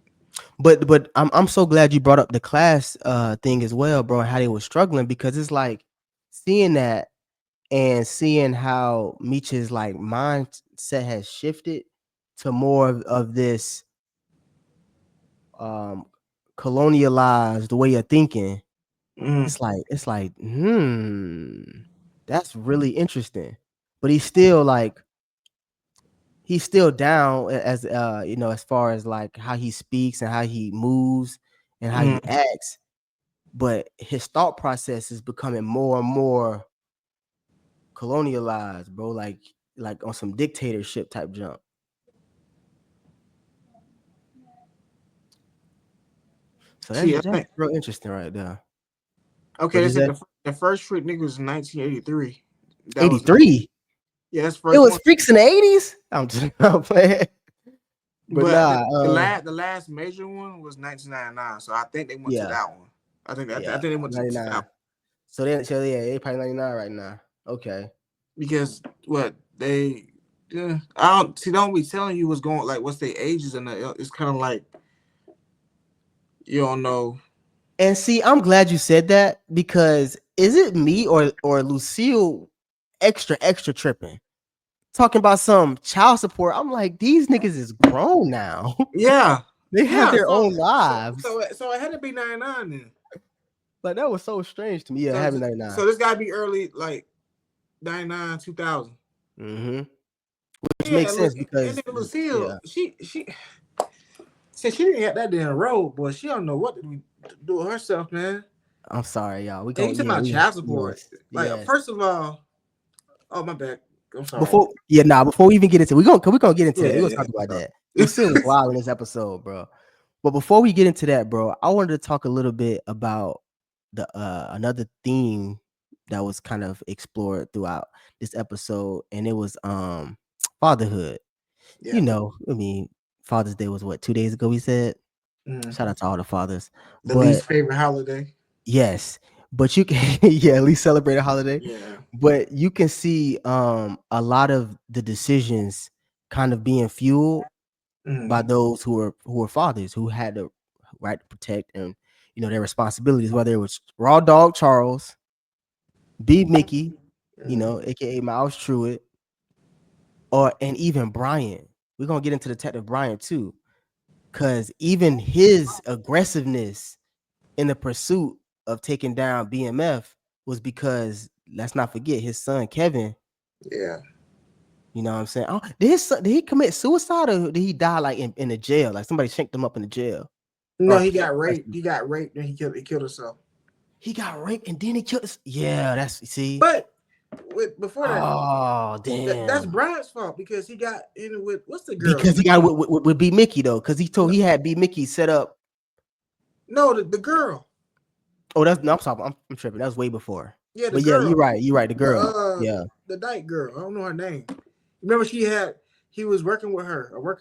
[SPEAKER 2] but I'm so glad you brought up the class thing as well, bro, and how they were struggling because it's like seeing that and seeing how Meech's like mindset has shifted to more of this um colonialized the way of thinking.
[SPEAKER 1] Mm,
[SPEAKER 2] It's like that's really interesting. But he's still down as as far as like how he speaks and how he moves and how he
[SPEAKER 1] mm.
[SPEAKER 2] acts, but his thought process is becoming more and more colonialized, bro, like on some dictatorship type jump. So
[SPEAKER 1] See, I
[SPEAKER 2] that's
[SPEAKER 1] think
[SPEAKER 2] real interesting right there.
[SPEAKER 1] okay.
[SPEAKER 2] What
[SPEAKER 1] They
[SPEAKER 2] is
[SPEAKER 1] said
[SPEAKER 2] that?
[SPEAKER 1] the first Freaknik was in 1983. That was
[SPEAKER 2] 83.
[SPEAKER 1] yeah. That's the
[SPEAKER 2] It
[SPEAKER 1] first
[SPEAKER 2] was
[SPEAKER 1] one.
[SPEAKER 2] freaks in the 80s. I'm just I'm playing. But
[SPEAKER 1] But
[SPEAKER 2] nah,
[SPEAKER 1] the last major one was 1999. So I think they went to
[SPEAKER 2] yeah,
[SPEAKER 1] that one. I
[SPEAKER 2] yeah,
[SPEAKER 1] think they went to that
[SPEAKER 2] 99.
[SPEAKER 1] one
[SPEAKER 2] So yeah, they probably 99 right now. Okay.
[SPEAKER 1] because what they. Yeah, I don't see. Don't be telling you what's going like what's their ages and it's kind of like you don't know.
[SPEAKER 2] And see, I'm glad you said that because is it me or Lucille extra tripping? Talking about some child support. I'm like, these niggas is grown now.
[SPEAKER 1] Yeah,
[SPEAKER 2] They have
[SPEAKER 1] yeah.
[SPEAKER 2] their
[SPEAKER 1] So
[SPEAKER 2] own
[SPEAKER 1] so
[SPEAKER 2] lives.
[SPEAKER 1] so so it had to be 99 then.
[SPEAKER 2] Like that was so strange to me. Yeah,
[SPEAKER 1] So
[SPEAKER 2] having 99.
[SPEAKER 1] so this got to be early like 99 2000.
[SPEAKER 2] Mm-hmm. Which
[SPEAKER 1] Yeah,
[SPEAKER 2] makes sense
[SPEAKER 1] and
[SPEAKER 2] because
[SPEAKER 1] then Lucille,
[SPEAKER 2] yeah,
[SPEAKER 1] she said she didn't get that damn road, boy. She don't know what to do with herself, man.
[SPEAKER 2] I'm sorry, y'all. We
[SPEAKER 1] And you
[SPEAKER 2] going
[SPEAKER 1] talking
[SPEAKER 2] yeah,
[SPEAKER 1] about
[SPEAKER 2] we
[SPEAKER 1] child support?
[SPEAKER 2] yes,
[SPEAKER 1] Like,
[SPEAKER 2] yes.
[SPEAKER 1] first of all, oh my bad. I'm sorry.
[SPEAKER 2] Before we even get into we gonna get into that.
[SPEAKER 1] Yeah,
[SPEAKER 2] We're gonna
[SPEAKER 1] yeah.
[SPEAKER 2] talk about
[SPEAKER 1] So,
[SPEAKER 2] that. Lucille was wild in this episode, bro. But before we get into that, bro, I wanted to talk a little bit about the another theme that was kind of explored throughout this episode, and it was fatherhood.
[SPEAKER 1] yeah.
[SPEAKER 2] I mean, Father's Day was what 2 days ago. We said
[SPEAKER 1] Mm.
[SPEAKER 2] shout out to all the fathers,
[SPEAKER 1] The
[SPEAKER 2] but
[SPEAKER 1] least favorite holiday.
[SPEAKER 2] yes, but you can yeah at least celebrate a holiday,
[SPEAKER 1] Yeah.
[SPEAKER 2] but you can see a lot of the decisions kind of being fueled by
[SPEAKER 1] Mm.
[SPEAKER 2] those who were fathers who had the right to protect and their responsibilities, whether it was Raw Dog Charles, B Mickey,
[SPEAKER 1] Mm.
[SPEAKER 2] aka Miles Truitt, or and even Bryant. We're gonna get into Detective Bryant too, because even his aggressiveness in the pursuit of taking down BMF was because let's not forget his son Kevin.
[SPEAKER 1] Yeah.
[SPEAKER 2] You know what I'm saying? Oh, did he commit suicide or did he die like in the jail? Like somebody shanked him up in the jail
[SPEAKER 1] No,
[SPEAKER 2] or
[SPEAKER 1] he got raped.
[SPEAKER 2] arrested?
[SPEAKER 1] He got raped and he killed himself.
[SPEAKER 2] He got raped and then he killed us. Yeah, that's see.
[SPEAKER 1] But before that,
[SPEAKER 2] Oh
[SPEAKER 1] that's
[SPEAKER 2] damn!
[SPEAKER 1] Brian's fault because he got in with what's the girl's
[SPEAKER 2] Because he
[SPEAKER 1] name?
[SPEAKER 2] got with B Mickey though, because
[SPEAKER 1] No,
[SPEAKER 2] he had B Mickey set up.
[SPEAKER 1] no, the girl.
[SPEAKER 2] Oh, that's no, I'm sorry, I'm tripping. That was way before.
[SPEAKER 1] Yeah, the
[SPEAKER 2] But yeah, you're
[SPEAKER 1] girl.
[SPEAKER 2] right. You're right. The
[SPEAKER 1] The
[SPEAKER 2] girl. Yeah.
[SPEAKER 1] the dyke girl. I don't know her name. Remember, he was working with her or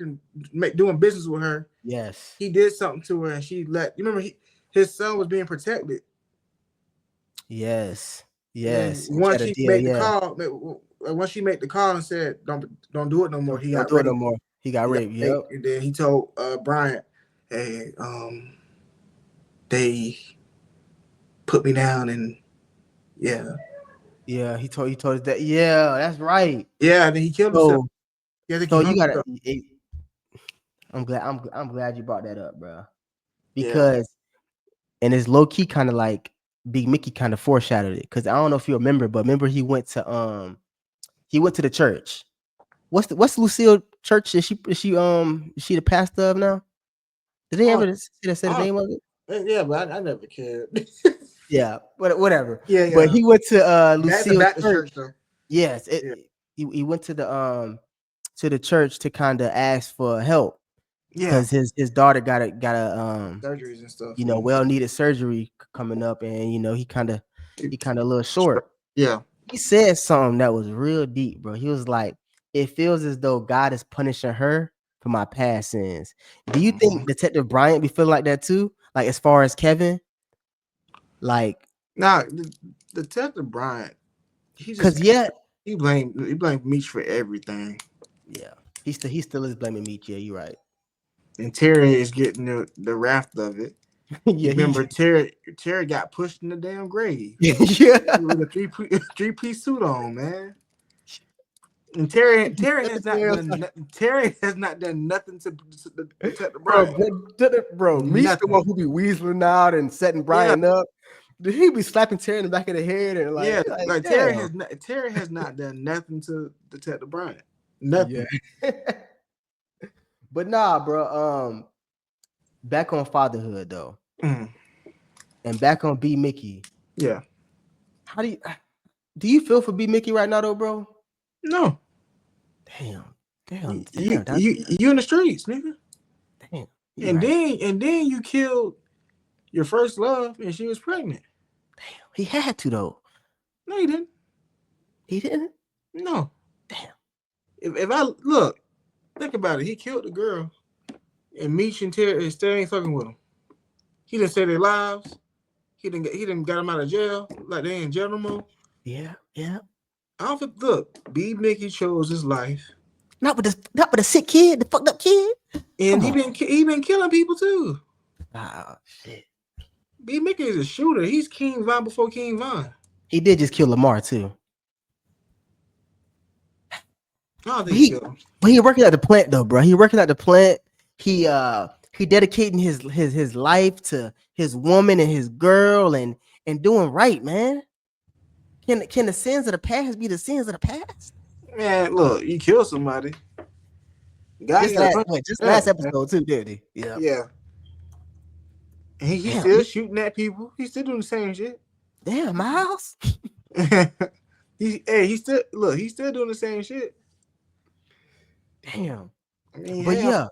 [SPEAKER 1] doing business with her.
[SPEAKER 2] Yes.
[SPEAKER 1] He did something to her and she let. You remember his son was being protected.
[SPEAKER 2] Yes.
[SPEAKER 1] And
[SPEAKER 2] Yes. And she
[SPEAKER 1] once
[SPEAKER 2] had a
[SPEAKER 1] she
[SPEAKER 2] deal.
[SPEAKER 1] made the
[SPEAKER 2] Yeah.
[SPEAKER 1] call, once she made the call and said, "Don't do it no more," he
[SPEAKER 2] Don't
[SPEAKER 1] got
[SPEAKER 2] do it no
[SPEAKER 1] raped.
[SPEAKER 2] more. He got
[SPEAKER 1] He got
[SPEAKER 2] raped. Yep.
[SPEAKER 1] raped, and then he told Bryant, "Hey, they put me down, and yeah,
[SPEAKER 2] Yeah. He told us that. Yeah, that's right.
[SPEAKER 1] yeah." And then he killed himself.
[SPEAKER 2] So
[SPEAKER 1] Yeah, I think he
[SPEAKER 2] so
[SPEAKER 1] hung
[SPEAKER 2] you gotta.
[SPEAKER 1] himself.
[SPEAKER 2] I'm glad you brought that up, bro.
[SPEAKER 1] Yeah.
[SPEAKER 2] Because and it's low key kind of like Big Mickey kind of foreshadowed it. Because I don't know if you remember, but remember he went to the church. What's Lucille church? Is she the pastor of now? Did they
[SPEAKER 1] Oh,
[SPEAKER 2] ever say the
[SPEAKER 1] oh,
[SPEAKER 2] name of it?
[SPEAKER 1] yeah, but I never cared.
[SPEAKER 2] Yeah, whatever.
[SPEAKER 1] Yeah,
[SPEAKER 2] But
[SPEAKER 1] yeah.
[SPEAKER 2] he went to
[SPEAKER 1] That's the
[SPEAKER 2] Lucille
[SPEAKER 1] Baptist
[SPEAKER 2] church.
[SPEAKER 1] church, though.
[SPEAKER 2] Yes,
[SPEAKER 1] Yeah,
[SPEAKER 2] he went to the church to kind of ask for help
[SPEAKER 1] yeah.
[SPEAKER 2] because his daughter got a
[SPEAKER 1] Surgeries and stuff, and
[SPEAKER 2] well needed surgery coming up, and
[SPEAKER 1] it-
[SPEAKER 2] he kind of a little short.
[SPEAKER 1] yeah.
[SPEAKER 2] He said something that was real deep, bro. He was like, "It feels as though God is punishing her for my past sins." Do you think
[SPEAKER 1] Mhm.
[SPEAKER 2] Detective Bryant be feeling like that too? Like as far as Kevin, like,
[SPEAKER 1] Now, the Detective Bryant, he just
[SPEAKER 2] cause yeah,
[SPEAKER 1] he blamed Meech for everything,
[SPEAKER 2] yeah, he still is blaming Meech. Yeah, you're right.
[SPEAKER 1] and Terry is getting the raft of it. You
[SPEAKER 2] Yeah,
[SPEAKER 1] remember Terry got pushed in the damn grave
[SPEAKER 2] yeah.
[SPEAKER 1] with a three-piece suit on, man. And Terry has not done nothing to Detective
[SPEAKER 2] Bro,
[SPEAKER 1] Bryant.
[SPEAKER 2] Meech the one
[SPEAKER 1] Nothing.
[SPEAKER 2] who be weaseling out and setting
[SPEAKER 1] Yeah,
[SPEAKER 2] Brian up. Did he be slapping Terry in the back of the head and
[SPEAKER 1] yeah.
[SPEAKER 2] like
[SPEAKER 1] Like
[SPEAKER 2] damn?
[SPEAKER 1] Terry has not done nothing to Detective Bryant.
[SPEAKER 2] Yeah.
[SPEAKER 1] Nothing.
[SPEAKER 2] But nah, bro. Back on fatherhood though,
[SPEAKER 1] Mm,
[SPEAKER 2] and back on B Mickey.
[SPEAKER 1] yeah.
[SPEAKER 2] How do you feel for B Mickey right now though, bro?
[SPEAKER 1] No.
[SPEAKER 2] Damn,
[SPEAKER 1] You
[SPEAKER 2] that
[SPEAKER 1] you you in the streets, nigga.
[SPEAKER 2] damn. You
[SPEAKER 1] And
[SPEAKER 2] right.
[SPEAKER 1] then you killed your first love and she was pregnant.
[SPEAKER 2] Damn, he had to though.
[SPEAKER 1] No, you didn't.
[SPEAKER 2] He didn't.
[SPEAKER 1] No.
[SPEAKER 2] Damn.
[SPEAKER 1] If I look, think about it. He killed the girl and Meech and Terry still ain't fucking with him. He didn't say their lives. He didn't got him out of jail. Like they ain't in jail no more.
[SPEAKER 2] Yeah, yeah.
[SPEAKER 1] I don't think, look, B Mickey chose his life.
[SPEAKER 2] Not with the sick kid, the fucked up kid.
[SPEAKER 1] And
[SPEAKER 2] Come
[SPEAKER 1] he
[SPEAKER 2] on.
[SPEAKER 1] been killing people too.
[SPEAKER 2] Ah, shit.
[SPEAKER 1] B Mickey is a shooter. He's King Von before King Von.
[SPEAKER 2] He did just kill Lamar too.
[SPEAKER 1] I don't
[SPEAKER 2] But
[SPEAKER 1] think he killed him.
[SPEAKER 2] he working at the plant though, bro. He working at the plant. He dedicating his life to his woman and his girl and doing right, man. Can the sins of the past be the sins of the past?
[SPEAKER 1] Man, look, you kill somebody. God got to punish
[SPEAKER 2] Just
[SPEAKER 1] that,
[SPEAKER 2] last
[SPEAKER 1] man.
[SPEAKER 2] episode too, did he? Yeah.
[SPEAKER 1] Yeah. And he's
[SPEAKER 2] Damn,
[SPEAKER 1] still shooting at people. He's still doing the same shit.
[SPEAKER 2] damn, Miles.
[SPEAKER 1] He's still doing the same shit.
[SPEAKER 2] Damn.
[SPEAKER 1] I mean,
[SPEAKER 2] But
[SPEAKER 1] hell.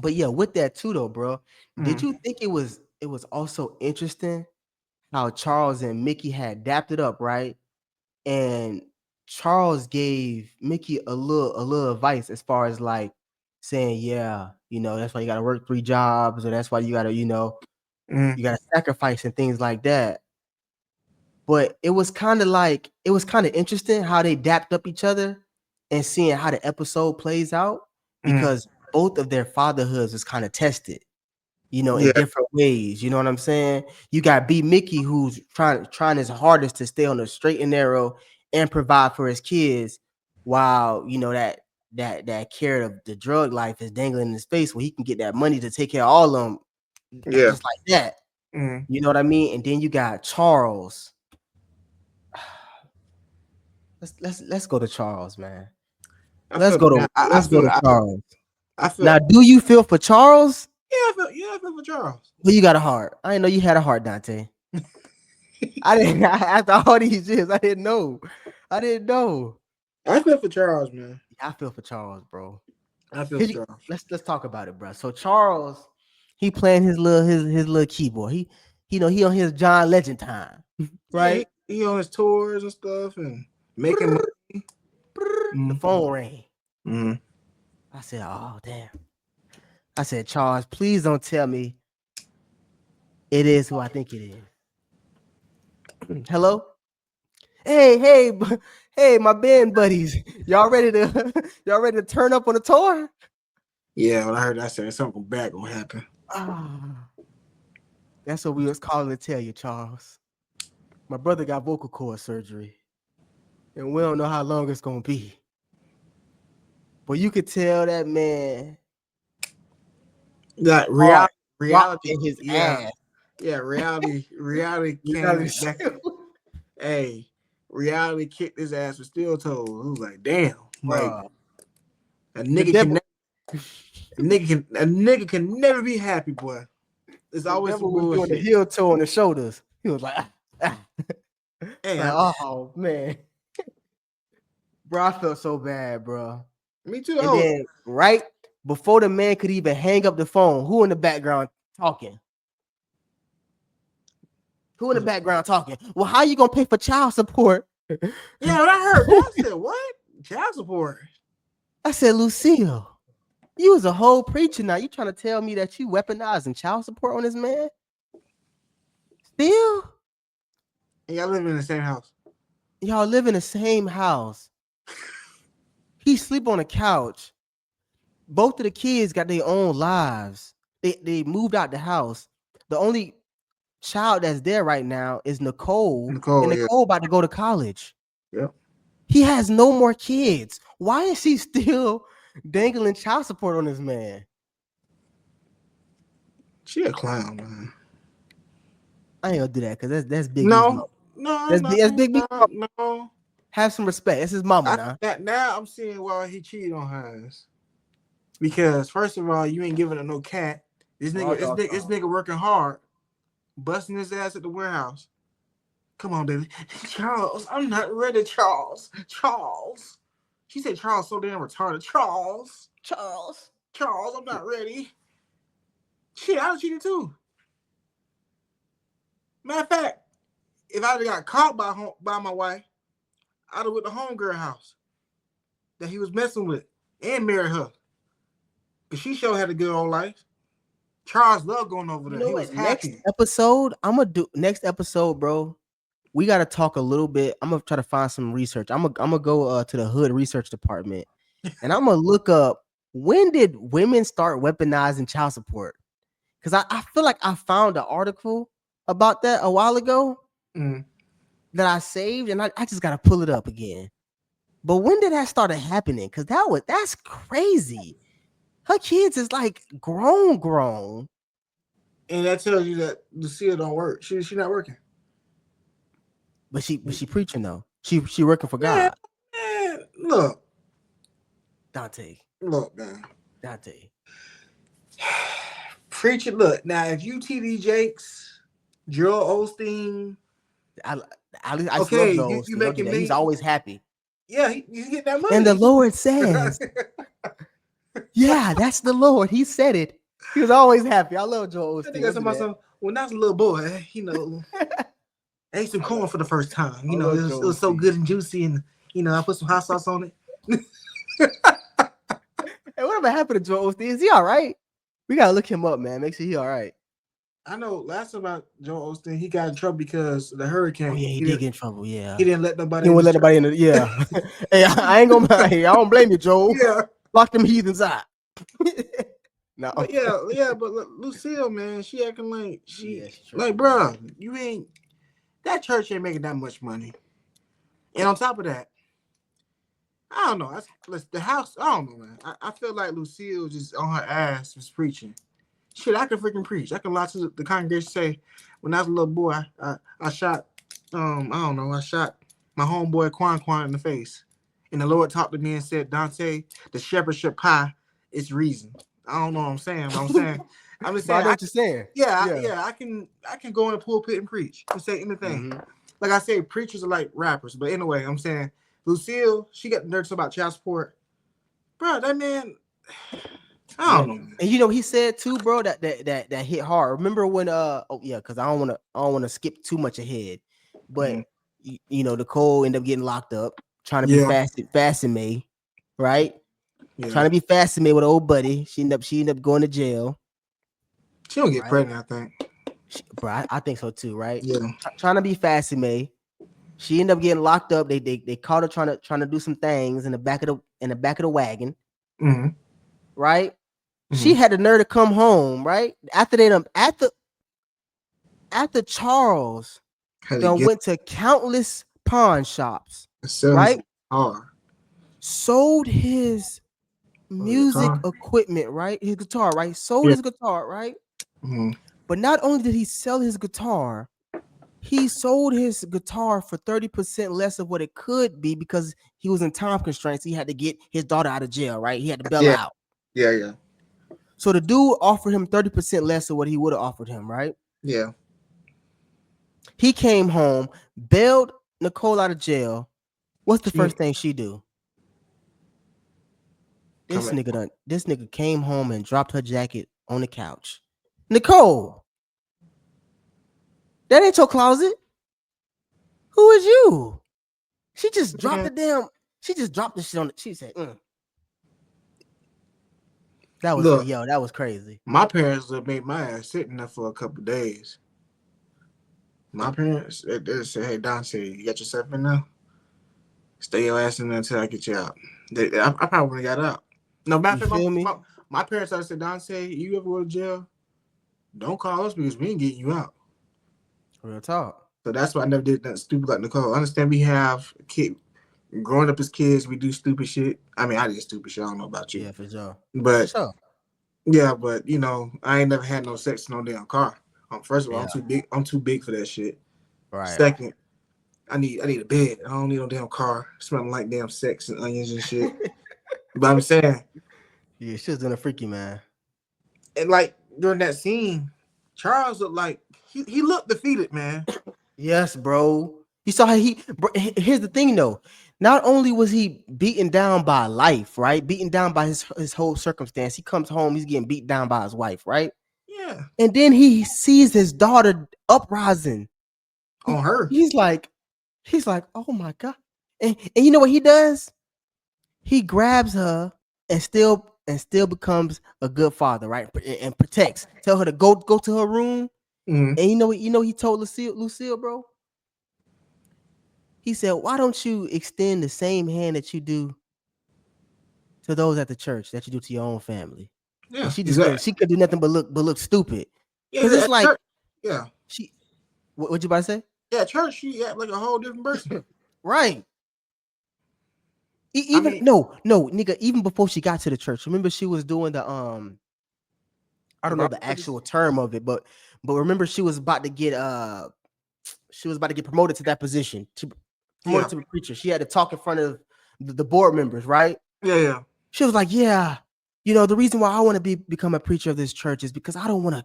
[SPEAKER 2] yeah, with that too though, bro. Did
[SPEAKER 1] Mm,
[SPEAKER 2] you think it was also interesting how Charles and Mickey had adapted up, right? And Charles gave Mickey a little advice as far as like saying, yeah, that's why you gotta work 3 jobs, or that's why you gotta,
[SPEAKER 1] mm,
[SPEAKER 2] you gotta sacrifice and things like that. But it was kind of interesting how they dapped up each other and seeing how the episode plays out
[SPEAKER 1] mm,
[SPEAKER 2] because both of their fatherhoods was kind of tested, in
[SPEAKER 1] Yeah,
[SPEAKER 2] different ways. You know what I'm saying? You got B Mickey, who's trying his hardest to stay on the straight and narrow and provide for his kids, while that carrot of the drug life is dangling in his face, where he can get that money to take care of all of them,
[SPEAKER 1] yeah.
[SPEAKER 2] just like that.
[SPEAKER 1] Mm.
[SPEAKER 2] You know what I mean? And then you got Charles. Let's go to Charles, man.
[SPEAKER 1] I feel now. I
[SPEAKER 2] Let's go
[SPEAKER 1] feel.
[SPEAKER 2] to Charles.
[SPEAKER 1] I feel.
[SPEAKER 2] Now, do you feel for Charles?
[SPEAKER 1] Yeah, I feel. Yeah, I feel for Charles.
[SPEAKER 2] Well, you got a heart. I didn't know you had a heart, Dante. I didn't. After all these years, I didn't know. I didn't know.
[SPEAKER 1] I feel for Charles, man.
[SPEAKER 2] I feel for Charles, bro.
[SPEAKER 1] I feel for Charles.
[SPEAKER 2] Let's talk about it, bro. So Charles, he playing his little keyboard. He on his John Legend time,
[SPEAKER 1] Yeah,
[SPEAKER 2] right?
[SPEAKER 1] he on his tours and stuff and making money.
[SPEAKER 2] The phone rang.
[SPEAKER 1] Mm-hmm.
[SPEAKER 2] I said, "Oh damn." I said, "Charles, please don't tell me it is who I think it is." Hello? Hey, my band buddies. Y'all ready to turn up on the tour?
[SPEAKER 1] Yeah, when I heard that, said something bad gonna happen.
[SPEAKER 2] That's what we was calling to tell you, Charles. My brother got vocal cord surgery, and we don't know how long it's gonna be. But you could tell that man
[SPEAKER 1] That
[SPEAKER 2] heart
[SPEAKER 1] reality
[SPEAKER 2] in his
[SPEAKER 1] yeah,
[SPEAKER 2] ass.
[SPEAKER 1] yeah, reality came
[SPEAKER 2] Reality
[SPEAKER 1] back. Hey, reality kicked his ass with steel toes. It was like, damn, like
[SPEAKER 2] Bruh.
[SPEAKER 1] a
[SPEAKER 2] The
[SPEAKER 1] nigga
[SPEAKER 2] devil,
[SPEAKER 1] a nigga can never be happy, boy. It's
[SPEAKER 2] the
[SPEAKER 1] always some
[SPEAKER 2] devil was doing the
[SPEAKER 1] bullshit.
[SPEAKER 2] heel toe on the shoulders. He was like,
[SPEAKER 1] Hey,
[SPEAKER 2] like, oh man. Bro, I felt so bad, bro.
[SPEAKER 1] me too.
[SPEAKER 2] And then right before the man could even hang up the phone, who in the background talking? Who in the background talking? Well, how you gonna pay for child support?
[SPEAKER 1] Yeah, when I heard that, I said, what? Child support.
[SPEAKER 2] I said, Lucille, you was a whole preacher now. You trying to tell me that you weaponizing child support on this man? Still?
[SPEAKER 1] And y'all live in the same house.
[SPEAKER 2] Y'all live in the same house. He sleep on a couch. Both of the kids got their own lives. They moved out the house. The only child that's there right now is Nicole. And Nicole about to go to college.
[SPEAKER 1] Yep.
[SPEAKER 2] He has no more kids. Why is she still dangling child support on this man?
[SPEAKER 1] She a clown, man.
[SPEAKER 2] I ain't gonna do that because that's big.
[SPEAKER 1] No.
[SPEAKER 2] That's big.
[SPEAKER 1] No.
[SPEAKER 2] Have some respect. That's his mama now.
[SPEAKER 1] Now I'm seeing why he cheated on her. Because first of all, you ain't giving her no cat. This nigga working hard, busting his ass at the warehouse. Come on, baby. Charles, I'm not ready, Charles. Charles. She said Charles so damn retarded. Charles, I'm not ready. Shit, I'd have cheated too. Matter of fact, if I'd have got caught by my wife, I'd have went to homegirl house that he was messing with and married her. Because she sure had a good old life. Charles loved going over there.
[SPEAKER 2] You know
[SPEAKER 1] he
[SPEAKER 2] what?
[SPEAKER 1] was happy.
[SPEAKER 2] Next episode, bro. We gotta talk a little bit. I'm gonna try to find some research. I'm gonna go to the hood research department, and I'm gonna look up when did women start weaponizing child support? Because I feel like I found an article about that a while ago that I saved, and I just gotta pull it up again. But when did that start happening? Because that's crazy. Her kids is like grown.
[SPEAKER 1] And that tells you that Lucia don't work. She not working.
[SPEAKER 2] But she preaching though. She working for God.
[SPEAKER 1] Man, look.
[SPEAKER 2] Dante.
[SPEAKER 1] Look, man.
[SPEAKER 2] Dante.
[SPEAKER 1] Preaching. Look, now if you TD Jakes, Joel Osteen.
[SPEAKER 2] I love Joel Osteen. Don't do that. He's always happy.
[SPEAKER 1] Yeah, he's getting that money.
[SPEAKER 2] And the Lord says, yeah, that's the Lord. He said it. He was always happy. I love Joel Osteen.
[SPEAKER 1] I think I said myself, when I was a little boy, I ate some corn for the first time. It was so good and juicy, and I put some hot sauce on it.
[SPEAKER 2] Hey, whatever happened to Joel Osteen? Is he all right? We gotta look him up, man. Make sure he all right.
[SPEAKER 1] I know last time about Joel Osteen, he got in trouble because of the hurricane.
[SPEAKER 2] Oh yeah, he did get in trouble. Yeah,
[SPEAKER 1] he didn't let nobody.
[SPEAKER 2] He wouldn't let nobody in. Yeah. Hey, I ain't gonna. Hey, I don't blame you, Joel.
[SPEAKER 1] Yeah,
[SPEAKER 2] lock them heathens out. No,
[SPEAKER 1] But yeah, but Lucille, man, she acting like
[SPEAKER 2] yeah,
[SPEAKER 1] she
[SPEAKER 2] she
[SPEAKER 1] like,
[SPEAKER 2] tripping, man.
[SPEAKER 1] bro, you ain't that church ain't making that much money. And on top of that, I don't know. The house, I don't know, man. I feel like Lucille just on her ass was preaching. Shit, I can freaking preach. I can lie to the congregation. Say, when I was a little boy, I shot, I don't know, I shot my homeboy Quan in the face, and the Lord talked to me and said, Dante, the shepherd should pie its reason. I don't know what I'm saying, but I'm just
[SPEAKER 2] But I
[SPEAKER 1] saying,
[SPEAKER 2] know what you're saying. Yeah.
[SPEAKER 1] I can go in the pulpit and preach and say anything.
[SPEAKER 2] Mm-hmm.
[SPEAKER 1] Like I say, preachers are like rappers, but anyway, I'm saying Lucille, she got the nerds about child support, bro. That man, I
[SPEAKER 2] Yeah.
[SPEAKER 1] don't know, man.
[SPEAKER 2] And he said too, bro, that hit hard. Remember when oh yeah, because I don't wanna skip too much ahead. But
[SPEAKER 1] Mm,
[SPEAKER 2] Nicole ended up getting locked up, trying to be
[SPEAKER 1] yeah,
[SPEAKER 2] fast and May, right?
[SPEAKER 1] yeah.
[SPEAKER 2] Trying to be fast and May with an old buddy. She ended up going to jail,
[SPEAKER 1] She don't get
[SPEAKER 2] right?
[SPEAKER 1] pregnant, I think.
[SPEAKER 2] Bro, I think so too, right?
[SPEAKER 1] Yeah.
[SPEAKER 2] Trying to be fast and May. She ended up getting locked up. They caught her trying to do some things in the back of the wagon,
[SPEAKER 1] Mm-hmm.
[SPEAKER 2] right? She
[SPEAKER 1] Mm-hmm.
[SPEAKER 2] had the nerve to come home, right? After Charles
[SPEAKER 1] How to
[SPEAKER 2] done
[SPEAKER 1] get
[SPEAKER 2] went to countless pawn shops,
[SPEAKER 1] sell his
[SPEAKER 2] right?
[SPEAKER 1] car.
[SPEAKER 2] Sold his
[SPEAKER 1] Oh, the
[SPEAKER 2] music
[SPEAKER 1] car.
[SPEAKER 2] equipment, right? His guitar, right? Sold
[SPEAKER 1] Yeah.
[SPEAKER 2] his guitar, right?
[SPEAKER 1] Mm-hmm.
[SPEAKER 2] But not only did he sell his guitar, he sold his guitar for 30% less of what it could be because he was in time constraints. He had to get his daughter out of jail, right? He had to bail
[SPEAKER 1] Yeah.
[SPEAKER 2] out.
[SPEAKER 1] Yeah. Yeah.
[SPEAKER 2] So the dude offered him 30% less of what he would have offered him, right?
[SPEAKER 1] Yeah.
[SPEAKER 2] He came home, bailed Nicole out of jail. What's the
[SPEAKER 1] She
[SPEAKER 2] first thing she do?
[SPEAKER 1] come at
[SPEAKER 2] This nigga came home and dropped her jacket on the couch. Nicole, that ain't your closet. Who is you? She just dropped
[SPEAKER 1] man.
[SPEAKER 2] the damn. She just dropped the shit on. She said, "That was
[SPEAKER 1] Look,
[SPEAKER 2] that was crazy."
[SPEAKER 1] my parents would make my ass sitting there for a couple of days. My parents, they said, "Hey, Dante, you got yourself in there? Stay your ass in there until I get you out." I probably would have got out. No matter
[SPEAKER 2] You
[SPEAKER 1] of fact,
[SPEAKER 2] feel me?
[SPEAKER 1] my parents always said, Dante, you ever go to jail? Don't call us because we ain't getting you out.
[SPEAKER 2] Real talk.
[SPEAKER 1] So that's why I never did that stupid like Nicole. I understand we have a kid growing up as kids, we do stupid shit. I mean, I did stupid shit. I don't know about you,
[SPEAKER 2] Yeah, for sure. For
[SPEAKER 1] but
[SPEAKER 2] sure.
[SPEAKER 1] yeah, but I ain't never had no sex in no damn car. First of all, I'm
[SPEAKER 2] Yeah.
[SPEAKER 1] too big. I'm too big for that shit.
[SPEAKER 2] Right.
[SPEAKER 1] Second, I need a bed. I don't need no damn car smelling like damn sex and onions and shit. But I'm saying,
[SPEAKER 2] Yeah, she was doing a freaky, man.
[SPEAKER 1] and like during that scene, Charles looked like he looked defeated, man.
[SPEAKER 2] Yes, bro. You saw how here's the thing though. Not only was he beaten down by life, right? Beaten down by his whole circumstance. He comes home, he's getting beat down by his wife, right?
[SPEAKER 1] Yeah,
[SPEAKER 2] And then he sees his daughter uprising.
[SPEAKER 1] on her.
[SPEAKER 2] He's like, oh my God. And you know what he does? He grabs her and still becomes a good father, right? And protects. Tell her to go to her room.
[SPEAKER 1] Mm-hmm.
[SPEAKER 2] And he told Lucille, bro. He said, "Why don't you extend the same hand that you do to those at the church that you do to your own family?" And
[SPEAKER 1] Yeah,
[SPEAKER 2] she just couldn't.
[SPEAKER 1] exactly.
[SPEAKER 2] She could do nothing but look stupid.
[SPEAKER 1] Yeah,
[SPEAKER 2] Cause it's
[SPEAKER 1] at
[SPEAKER 2] like
[SPEAKER 1] church. Yeah,
[SPEAKER 2] she. What you about to say?
[SPEAKER 1] yeah, at church she act like a whole different person.
[SPEAKER 2] Right.
[SPEAKER 1] I
[SPEAKER 2] Even
[SPEAKER 1] mean,
[SPEAKER 2] no, nigga. Even before she got to the church, remember she was doing the I
[SPEAKER 1] the
[SPEAKER 2] don't know
[SPEAKER 1] Bible
[SPEAKER 2] the
[SPEAKER 1] studies.
[SPEAKER 2] actual term of it, but remember she was about to get promoted to that position, to promoted
[SPEAKER 1] Yeah,
[SPEAKER 2] to a preacher. She had to talk in front of the board members, right?
[SPEAKER 1] yeah, yeah.
[SPEAKER 2] She was like, "Yeah, the reason why I want to become a preacher of this church is because I don't want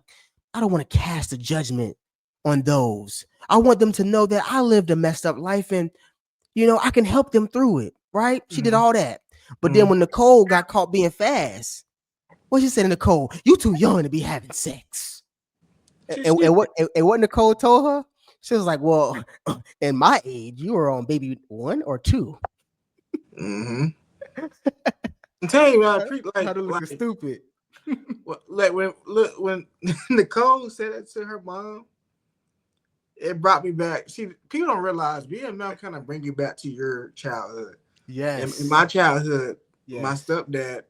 [SPEAKER 2] to cast a judgment on those. I want them to know that I lived a messed up life and I can help them through it." Right? She did
[SPEAKER 1] Mm-hmm.
[SPEAKER 2] all that. But then
[SPEAKER 1] Mm-hmm.
[SPEAKER 2] when Nicole got caught being fast, what she said to Nicole, "You too young to be having sex."
[SPEAKER 1] She's
[SPEAKER 2] And
[SPEAKER 1] stupid.
[SPEAKER 2] what Nicole told her, she was like, "Well, in my age, you were on baby 1 or 2."
[SPEAKER 1] Mm-hmm. I'm telling you, I pre
[SPEAKER 2] How to look
[SPEAKER 1] like
[SPEAKER 2] stupid.
[SPEAKER 1] like when Nicole said it to her mom, it brought me back. See, people don't realize BMF kind of bring you back to your childhood. In
[SPEAKER 2] Yes.
[SPEAKER 1] my childhood, my
[SPEAKER 2] Yes.
[SPEAKER 1] stepdad,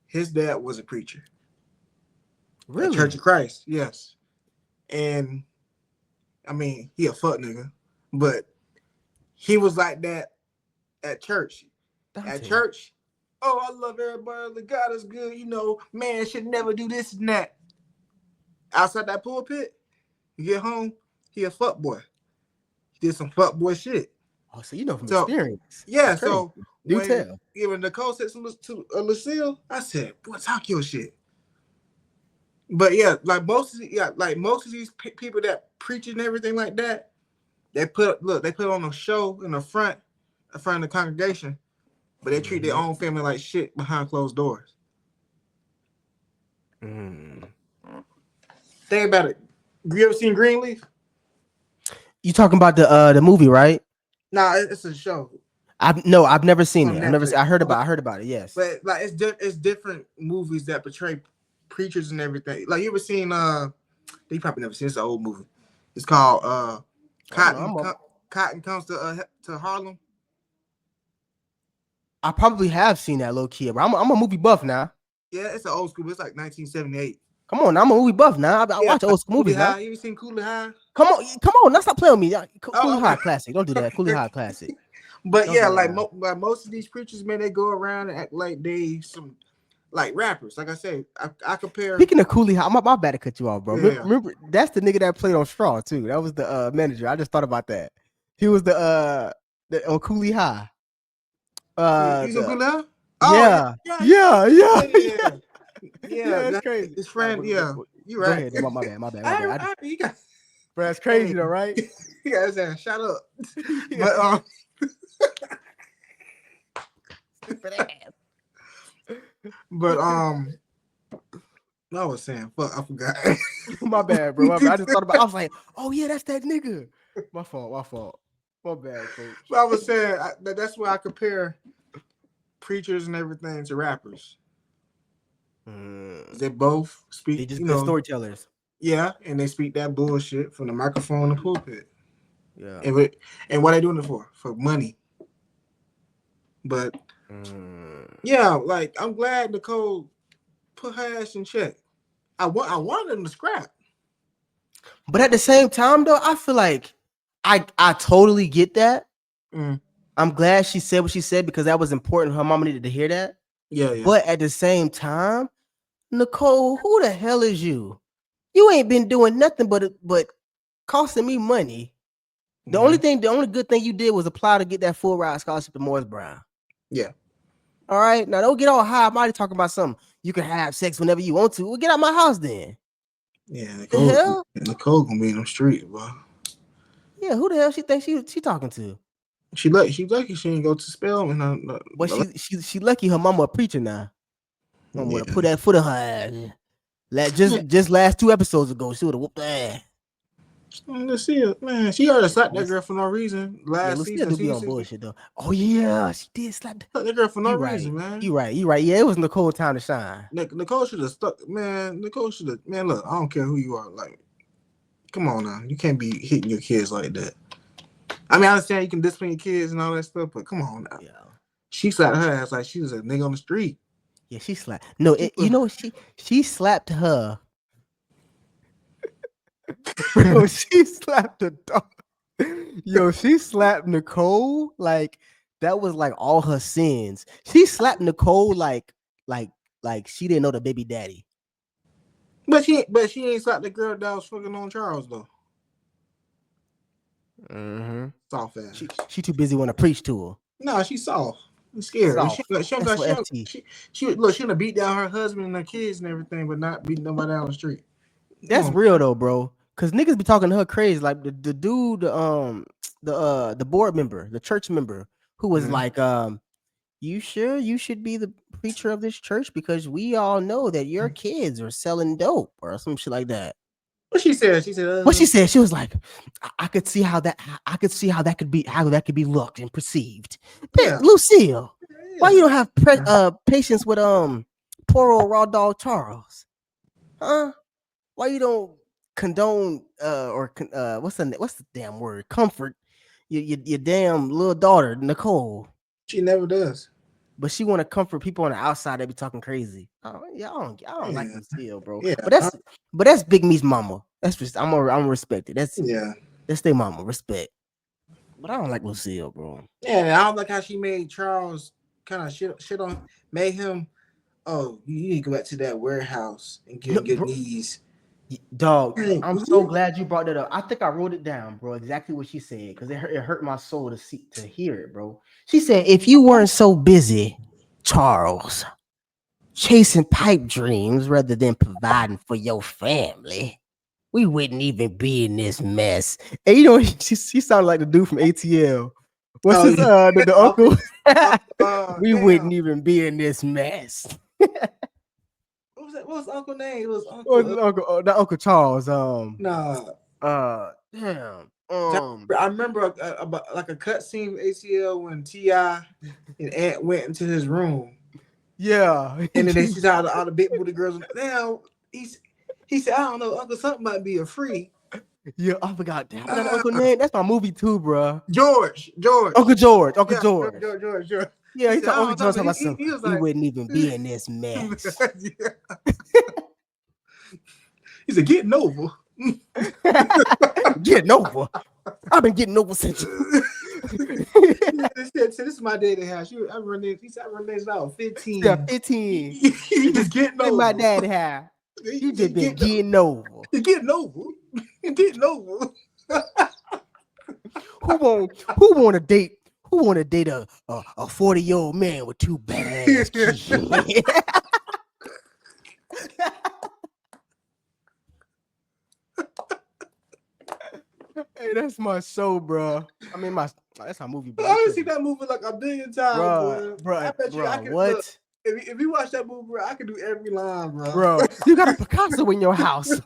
[SPEAKER 1] His dad was a preacher at Church
[SPEAKER 2] Really?
[SPEAKER 1] of Christ. Yes, and I mean he a fuck nigga, but he was like that at church. At
[SPEAKER 2] Dante.
[SPEAKER 1] church, oh, I love everybody. The God is good. Man should never do this and that. Outside that pulpit, you get home, he a fuck boy. He did some fuck boy shit.
[SPEAKER 2] Oh, so you know from
[SPEAKER 1] So
[SPEAKER 2] experience.
[SPEAKER 1] yeah,
[SPEAKER 2] That's crazy.
[SPEAKER 1] so
[SPEAKER 2] Do
[SPEAKER 1] when
[SPEAKER 2] tell.
[SPEAKER 1] even Nicole said something to Lucille, I said, "Boy, talk your shit." But yeah, like most of these people that preach and everything like that, they put on a show in front of the congregation, but they treat their
[SPEAKER 2] Mm-hmm.
[SPEAKER 1] own family like shit behind closed doors.
[SPEAKER 2] Mm.
[SPEAKER 1] Think about it. You ever seen Greenleaf?
[SPEAKER 2] You talking about the movie, right?
[SPEAKER 1] Nah, it's a show
[SPEAKER 2] I've never seen
[SPEAKER 1] on
[SPEAKER 2] it. I've never
[SPEAKER 1] Netflix.
[SPEAKER 2] seen,
[SPEAKER 1] Okay,
[SPEAKER 2] I heard about it, yes.
[SPEAKER 1] but like it's different movies that portray preachers and everything. Like you ever seen you probably never seen. It's an old movie. It's called
[SPEAKER 2] I don't know.
[SPEAKER 1] Cotton Cotton comes to Harlem.
[SPEAKER 2] I probably have seen that low key, but I'm a movie buff now.
[SPEAKER 1] Yeah, it's an old school. It's like 1978.
[SPEAKER 2] Come on, I'm a movie buff now. I
[SPEAKER 1] Yeah,
[SPEAKER 2] watch old school
[SPEAKER 1] Coolie
[SPEAKER 2] movies now.
[SPEAKER 1] High. You ever seen Coolie High?
[SPEAKER 2] Come on, now stop playing with me.
[SPEAKER 1] Oh,
[SPEAKER 2] Coolie High
[SPEAKER 1] okay.
[SPEAKER 2] classic. Don't do that. Coolie High classic.
[SPEAKER 1] But
[SPEAKER 2] Don't
[SPEAKER 1] yeah,
[SPEAKER 2] do that
[SPEAKER 1] like,
[SPEAKER 2] now.
[SPEAKER 1] like most of these preachers, man, they go around and act like they some like rappers. Like I say, I compare.
[SPEAKER 2] Speaking of Coolie High, my bad to cut you off, bro.
[SPEAKER 1] Yeah,
[SPEAKER 2] Remember, that's the nigga that played on Straw too. That was the manager. I just thought about that. He was the on Coolie High.
[SPEAKER 1] you some
[SPEAKER 2] The
[SPEAKER 1] Coolie High? Oh yeah,
[SPEAKER 2] yeah,
[SPEAKER 1] yeah,
[SPEAKER 2] yeah, yeah,
[SPEAKER 1] yeah,
[SPEAKER 2] yeah,
[SPEAKER 1] yeah, yeah.
[SPEAKER 2] yeah. That's
[SPEAKER 1] That,
[SPEAKER 2] crazy.
[SPEAKER 1] his
[SPEAKER 2] All right,
[SPEAKER 1] friend. Yeah, you
[SPEAKER 2] go
[SPEAKER 1] right.
[SPEAKER 2] ahead. My bad. I just,
[SPEAKER 1] You got.
[SPEAKER 2] bro, that's
[SPEAKER 1] Hey,
[SPEAKER 2] crazy though, right?
[SPEAKER 1] you guys saying shut up.
[SPEAKER 2] Yeah.
[SPEAKER 1] But
[SPEAKER 2] Stupid ass.
[SPEAKER 1] but I was saying, fuck, I forgot.
[SPEAKER 2] My bad, bro. My bad. I just thought about. I was like, oh yeah, that's that nigga. My fault. My bad, coach.
[SPEAKER 1] But I was saying that's why I compare preachers and everything to rappers. They both
[SPEAKER 2] They
[SPEAKER 1] speak,
[SPEAKER 2] just good storytellers.
[SPEAKER 1] yeah, and they speak that bullshit from the microphone and pulpit.
[SPEAKER 2] Yeah.
[SPEAKER 1] And what they doing it for? For money. But
[SPEAKER 2] Mm.
[SPEAKER 1] yeah, like I'm glad Nicole put her ass in check. I wanted them to scrap.
[SPEAKER 2] But at the same time, though, I feel like I totally get that.
[SPEAKER 1] Mm.
[SPEAKER 2] I'm glad she said what she said because that was important. Her mama needed to hear that.
[SPEAKER 1] Yeah, yeah.
[SPEAKER 2] But at the same time, Nicole, who the hell is you? You ain't been doing nothing but costing me money. The only good thing you did was apply to get that full ride scholarship to Morris Brown.
[SPEAKER 1] Yeah.
[SPEAKER 2] All right. Now don't get all high. I'm already talking about something. You can have sex whenever you want to. Well, get out my house then.
[SPEAKER 1] Yeah,
[SPEAKER 2] The hell?
[SPEAKER 1] Nicole gonna be in the streets, bro.
[SPEAKER 2] Yeah, who the hell she thinks she talking to?
[SPEAKER 1] She lucky she didn't go to Spelman.
[SPEAKER 2] But she lucky her mama a preacher now. Mama would have put that foot in her ass. Just last 2 episodes ago, she would have whooped her ass.
[SPEAKER 1] Lucille, man, she already slapped that girl for no reason
[SPEAKER 2] Yeah,
[SPEAKER 1] last
[SPEAKER 2] Lucille
[SPEAKER 1] season.
[SPEAKER 2] do be on bullshit though. Oh yeah, she did slap
[SPEAKER 1] that girl for no
[SPEAKER 2] you right.
[SPEAKER 1] reason, man.
[SPEAKER 2] You right. Yeah, it was Nicole time to shine.
[SPEAKER 1] Nicole should have stuck, man. Nicole should have, man. Look, I don't care who you are. Like, come on now, you can't be hitting your kids like that. I mean, I understand you can discipline your kids and all that stuff, but come on now.
[SPEAKER 2] Yeah.
[SPEAKER 1] She slapped her ass like she was a nigga on the street.
[SPEAKER 2] Yeah, she slapped. No, you know she slapped her. Bro, she slapped the dog. Yo, she slapped Nicole like that was like all her sins. She slapped Nicole like she didn't know the baby daddy.
[SPEAKER 1] But she ain't slapped the girl that was fucking on Charles though.
[SPEAKER 2] Mm-hmm.
[SPEAKER 1] Soft ass.
[SPEAKER 2] She too busy want to preach to her.
[SPEAKER 1] No, she's soft. I'm scared. She gonna beat down her husband and her kids and everything, but not beat nobody down the street.
[SPEAKER 2] That's real though, bro. Cause niggas be talking to her crazy. Like the dude, the board member, the church member, who was like, you sure you should be the preacher of this church because we all know that your kids are selling dope or some shit like that.
[SPEAKER 1] What she said? She said.
[SPEAKER 2] What she said? She was like, I could see how that could be looked and perceived.
[SPEAKER 1] Yeah.
[SPEAKER 2] Lucille, why you don't have patience with poor old raw dog Charles? Huh? Why you don't condone what's the damn word? Comfort your damn little daughter Nicole.
[SPEAKER 1] She never does.
[SPEAKER 2] but she want to comfort people on the outside that be talking crazy. Yeah, I don't like
[SPEAKER 1] Yeah,
[SPEAKER 2] Lucille, bro.
[SPEAKER 1] yeah,
[SPEAKER 2] But that's Big Me's mama. That's just I'm respect it.
[SPEAKER 1] yeah.
[SPEAKER 2] That's their mama, respect. But I don't like Lucille, bro.
[SPEAKER 1] Yeah, and I don't like how she made Charles kind of shit on, made him. Oh, you need to go back to that warehouse and
[SPEAKER 2] No,
[SPEAKER 1] get good
[SPEAKER 2] bro,
[SPEAKER 1] knees.
[SPEAKER 2] dog.
[SPEAKER 1] Hey,
[SPEAKER 2] I'm so glad you brought that up. I think I wrote it down, bro. Exactly what she said, because it hurt my soul to hear it, bro. She said, "If you weren't so busy, Charles, chasing pipe dreams rather than providing for your family, we wouldn't even be in this mess." And you know, she sounded like the dude from ATL. What's
[SPEAKER 1] oh
[SPEAKER 2] his
[SPEAKER 1] yeah,
[SPEAKER 2] the uncle? We
[SPEAKER 1] damn.
[SPEAKER 2] wouldn't even be in this mess.
[SPEAKER 1] What was that? What was Uncle name? It was
[SPEAKER 2] What's
[SPEAKER 1] Uncle.
[SPEAKER 2] his uncle? Not Uncle Charles.
[SPEAKER 1] Nah,
[SPEAKER 2] Damn.
[SPEAKER 1] I remember about like a cut scene with ATL when Ti and Ant went into his room,
[SPEAKER 2] Yeah.
[SPEAKER 1] and then they see all the big booty girls. Now he said, I don't know, Uncle something might be a free.
[SPEAKER 2] Yeah, I forgot. Damn, I forgot the
[SPEAKER 1] Uh,
[SPEAKER 2] uncle name. That's my movie too, bro.
[SPEAKER 1] George.
[SPEAKER 2] Uncle George. Uncle
[SPEAKER 1] Yeah,
[SPEAKER 2] George.
[SPEAKER 1] George.
[SPEAKER 2] Yeah,
[SPEAKER 1] He
[SPEAKER 2] he
[SPEAKER 1] said, I
[SPEAKER 2] told Uncle
[SPEAKER 1] don't know,
[SPEAKER 2] George
[SPEAKER 1] but
[SPEAKER 2] talking about some.
[SPEAKER 1] he was
[SPEAKER 2] We
[SPEAKER 1] like,
[SPEAKER 2] wouldn't even be in this mess.
[SPEAKER 1] yeah. He said, getting over.
[SPEAKER 2] Getting over. I've been getting over since.
[SPEAKER 1] Yeah, they said, this is my day to house. I run this. He said, I run this out
[SPEAKER 2] Yeah,
[SPEAKER 1] 15.
[SPEAKER 2] 15.
[SPEAKER 1] You just getting
[SPEAKER 2] What my
[SPEAKER 1] over.
[SPEAKER 2] dad have? You
[SPEAKER 1] You
[SPEAKER 2] just been
[SPEAKER 1] getting,
[SPEAKER 2] getting over.
[SPEAKER 1] you getting over. You getting over.
[SPEAKER 2] Who want to date? Who want to date a 40-year-old man with two badass kids? Hey, that's my show, bro. I mean, that's my movie, bro.
[SPEAKER 1] I
[SPEAKER 2] I'm
[SPEAKER 1] done seen
[SPEAKER 2] tripping,
[SPEAKER 1] that movie like a billion times,
[SPEAKER 2] bro,
[SPEAKER 1] boy. I
[SPEAKER 2] bro,
[SPEAKER 1] bet you I
[SPEAKER 2] bro.
[SPEAKER 1] could look.
[SPEAKER 2] What,
[SPEAKER 1] If you watch that movie, bro, I could do every line, bro.
[SPEAKER 2] bro? You got a Picasso in your house?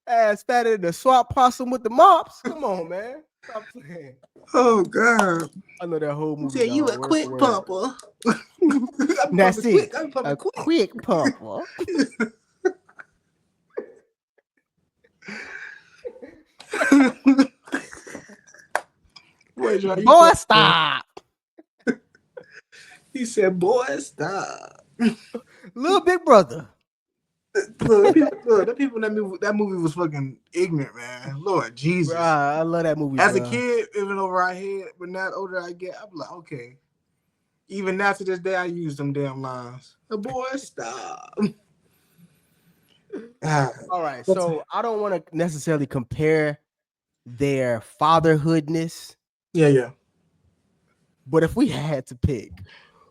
[SPEAKER 2] Ass fatter than the swap possum with the mops. Come on, man. Stop playing.
[SPEAKER 1] Oh God.
[SPEAKER 2] I know that whole
[SPEAKER 1] You
[SPEAKER 2] movie,
[SPEAKER 1] said you
[SPEAKER 2] dog,
[SPEAKER 1] a
[SPEAKER 2] word for
[SPEAKER 1] quick
[SPEAKER 2] word.
[SPEAKER 1] pumper. I'm
[SPEAKER 2] That's
[SPEAKER 1] pumping quick.
[SPEAKER 2] it.
[SPEAKER 1] I'm
[SPEAKER 2] A
[SPEAKER 1] pumping quick.
[SPEAKER 2] quick pumper.
[SPEAKER 1] Boy, John, you
[SPEAKER 2] Boy,
[SPEAKER 1] funny, man.
[SPEAKER 2] stop.
[SPEAKER 1] He said, "Boy, stop."
[SPEAKER 2] Little big brother.
[SPEAKER 1] Look, the people in that movie was fucking ignorant, man. Lord
[SPEAKER 2] Bro,
[SPEAKER 1] Jesus.
[SPEAKER 2] I love that movie,
[SPEAKER 1] As a
[SPEAKER 2] bro.
[SPEAKER 1] kid, even over our head, but now the older I get, I'm like, okay. Even now to this day, I use them damn lines. The boy, stop. Ah,
[SPEAKER 2] All right,
[SPEAKER 1] what's-
[SPEAKER 2] so I don't want to necessarily compare their fatherhoodness,
[SPEAKER 1] yeah.
[SPEAKER 2] but if we had to pick,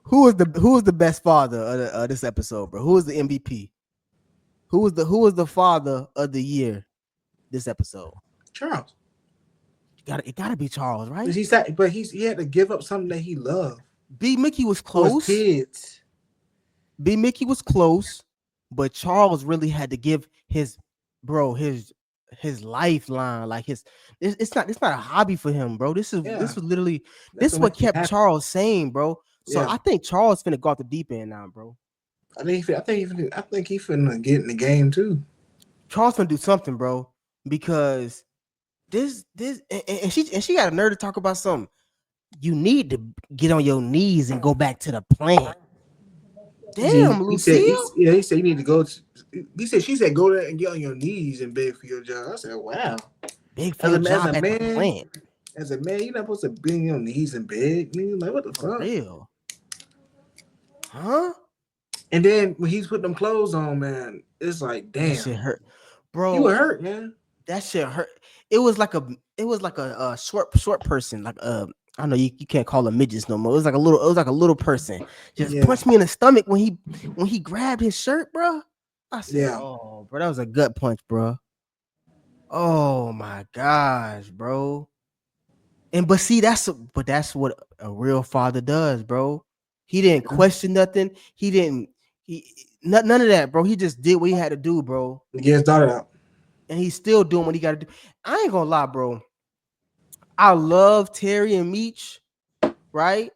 [SPEAKER 2] who was the best father of this episode, bro? Who was the MVP? Who was the father of the year this episode?
[SPEAKER 1] Charles.
[SPEAKER 2] It gotta be Charles, right?
[SPEAKER 1] He had to give up something that he loved
[SPEAKER 2] B Mickey was
[SPEAKER 1] for his
[SPEAKER 2] close.
[SPEAKER 1] kids.
[SPEAKER 2] B Mickey was close, but Charles really had to give his lifeline, like it's not a hobby for him, bro. This
[SPEAKER 1] Yeah,
[SPEAKER 2] was literally
[SPEAKER 1] that's
[SPEAKER 2] this
[SPEAKER 1] what
[SPEAKER 2] what
[SPEAKER 1] makes me
[SPEAKER 2] kept
[SPEAKER 1] happy.
[SPEAKER 2] Charles sane, bro. So
[SPEAKER 1] Yeah,
[SPEAKER 2] I think Charles finna go off the deep end now, bro.
[SPEAKER 1] I think he finna get in the game too.
[SPEAKER 2] Charles finna do something, bro, because and she got a nerve to talk about something. You need to get on your knees and go back to the plant. Damn, Lucille.
[SPEAKER 1] He said you need to go. She said go there and get on your knees and beg for your job. I said, wow.
[SPEAKER 2] Big for your job at the plant.
[SPEAKER 1] As a man, you're not supposed to be on your knees and beg. Nigga, like what the
[SPEAKER 2] For
[SPEAKER 1] fuck?
[SPEAKER 2] real. Huh?
[SPEAKER 1] And then when he's putting them clothes on, man, it's like,
[SPEAKER 2] That
[SPEAKER 1] damn,
[SPEAKER 2] shit hurt.
[SPEAKER 1] you were
[SPEAKER 2] Bro,
[SPEAKER 1] hurt, man.
[SPEAKER 2] that shit hurt. It was like a short person, like I don't know, you can't call them midgets no more. It was like a little person. Just
[SPEAKER 1] Yeah,
[SPEAKER 2] punched me in the stomach when he grabbed his shirt, bro. I said,
[SPEAKER 1] yeah.
[SPEAKER 2] "Oh, bro, that was a gut punch, bro." Oh my gosh, bro. That's what a real father does, bro. He didn't question nothing. None of that, bro. He just did what he had to do, bro.
[SPEAKER 1] Get his daughter out.
[SPEAKER 2] And he's still doing what he got to do. I ain't gonna lie, bro. I love Terry and Meech, right?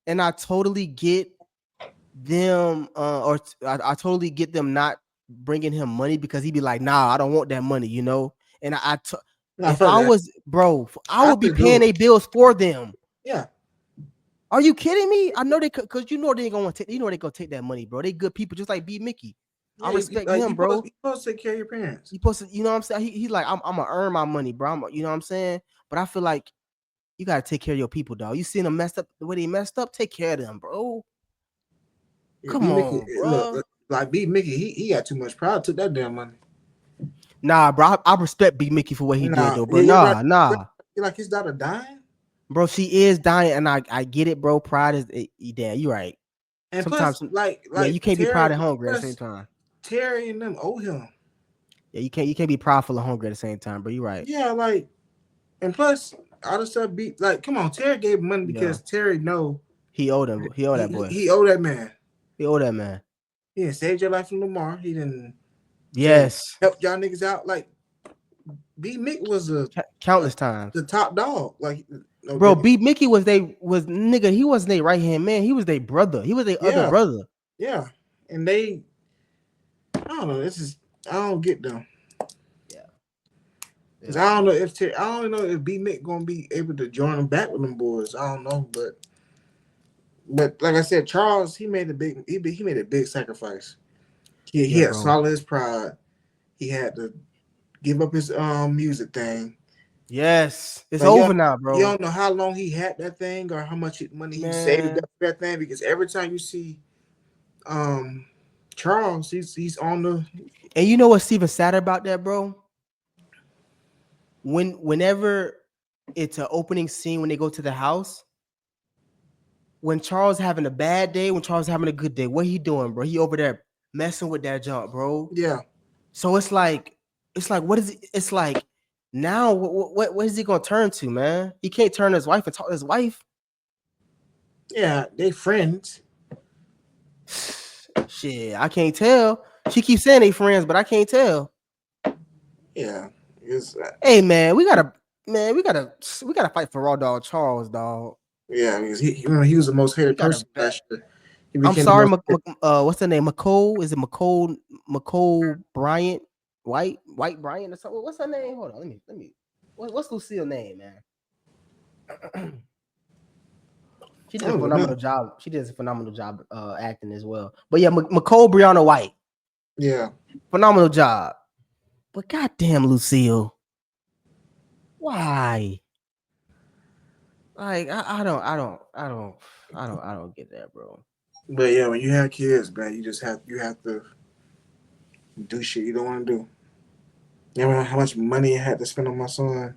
[SPEAKER 2] And I totally get them, I totally get them not bringing him money because he'd be like, "Nah, I don't want that money," And
[SPEAKER 1] I
[SPEAKER 2] if
[SPEAKER 1] felt
[SPEAKER 2] I
[SPEAKER 1] that.
[SPEAKER 2] was, bro, I
[SPEAKER 1] I
[SPEAKER 2] would be
[SPEAKER 1] could do
[SPEAKER 2] paying
[SPEAKER 1] it.
[SPEAKER 2] their bills for them.
[SPEAKER 1] Yeah,
[SPEAKER 2] Are you kidding me? I know they could, cause you know they ain't gonna take. You know they gonna take that money, bro. They good people, just like B Mickey. I
[SPEAKER 1] yeah.
[SPEAKER 2] respect
[SPEAKER 1] Like
[SPEAKER 2] him, bro.
[SPEAKER 1] you supposed to take care of your parents.
[SPEAKER 2] You supposed to, you know what I'm saying? He's like, I'm gonna earn my money, bro. You know what I'm saying? But I feel like you gotta take care of your people, dog. You seen them messed up the way they messed up. Take care of them, bro.
[SPEAKER 1] Yeah,
[SPEAKER 2] Come
[SPEAKER 1] B Mickey.
[SPEAKER 2] on,
[SPEAKER 1] Look,
[SPEAKER 2] bro.
[SPEAKER 1] like B Mickey, he got too much pride. Took that damn money.
[SPEAKER 2] Nah, bro. I respect Big Mickey for what he did,
[SPEAKER 1] Nah,
[SPEAKER 2] though, bro.
[SPEAKER 1] yeah, you're right.
[SPEAKER 2] Nah,
[SPEAKER 1] You're like his daughter dying,
[SPEAKER 2] bro. She is dying, and I get it, bro. Pride is, yeah, you right.
[SPEAKER 1] and plus,
[SPEAKER 2] Sometimes, yeah, you can't be proud and hungry at the same time.
[SPEAKER 1] Terry and them owe him.
[SPEAKER 2] Yeah, you can't be proudful and hungry at the same time, bro. You right.
[SPEAKER 1] Yeah, like, and plus, all the stuff be like, come on, Terry gave him money
[SPEAKER 2] Yeah,
[SPEAKER 1] because Terry know
[SPEAKER 2] he owed him. He owed that boy.
[SPEAKER 1] he owed that man.
[SPEAKER 2] He owed that man.
[SPEAKER 1] He didn't save your life from Lamar. He didn't
[SPEAKER 2] Yes,
[SPEAKER 1] help y'all niggas out. Like B Mick was a
[SPEAKER 2] countless times,
[SPEAKER 1] the top dog. Like no,
[SPEAKER 2] bro. B Mickey was nigga. He wasn't their right hand man. He was their brother. He was their other
[SPEAKER 1] yeah,
[SPEAKER 2] brother.
[SPEAKER 1] yeah, and they I don't know. This is I don't get them.
[SPEAKER 2] Yeah,
[SPEAKER 1] Cause
[SPEAKER 2] yeah.
[SPEAKER 1] I don't know if B Mick gonna be able to join them back with them boys. I don't know, but like I said, Charles he made a big sacrifice. He
[SPEAKER 2] Yeah,
[SPEAKER 1] had to
[SPEAKER 2] bro.
[SPEAKER 1] swallow his pride. He had to give up his music thing.
[SPEAKER 2] Yes, it's
[SPEAKER 1] Like
[SPEAKER 2] over now,
[SPEAKER 1] you
[SPEAKER 2] bro.
[SPEAKER 1] don't know how long he had that thing or how much money he saved
[SPEAKER 2] Man,
[SPEAKER 1] up for that thing because every time you see um Charles, he's on the
[SPEAKER 2] and you know what's even sadder about that, bro? Whenever it's an opening scene when they go to the house, when Charles having a bad day, when Charles having a good day, what he doing, bro? He over there messing with that junk, bro.
[SPEAKER 1] yeah
[SPEAKER 2] So it's like what is it? It's like now what is he gonna turn to, man? He can't turn to his wife and talk to his wife.
[SPEAKER 1] yeah they friends.
[SPEAKER 2] Shit, I can't tell. She keeps saying they friends, but I can't tell.
[SPEAKER 1] Yeah, it's
[SPEAKER 2] Hey man, we gotta fight for Raw Dog Charles, dog.
[SPEAKER 1] yeah because he was the most
[SPEAKER 2] We
[SPEAKER 1] hated
[SPEAKER 2] gotta
[SPEAKER 1] person
[SPEAKER 2] bet.
[SPEAKER 1] last year. He
[SPEAKER 2] I'm
[SPEAKER 1] became the
[SPEAKER 2] sorry,
[SPEAKER 1] most hated.
[SPEAKER 2] what's the name? McCole? Is it McCole Bryant? White Bryant or something? What's her name? Hold on, let me. What's Lucille's name, man? She
[SPEAKER 1] I
[SPEAKER 2] did a
[SPEAKER 1] don't know.
[SPEAKER 2] phenomenal job. She did a phenomenal job acting as well. But yeah, McCole Brianna White,
[SPEAKER 1] Yeah,
[SPEAKER 2] phenomenal job. But goddamn, Lucille, why? Like I don't get that, bro.
[SPEAKER 1] but yeah, when you have kids, man, you have to do shit you don't want to do. You know how much money I had to spend on my son?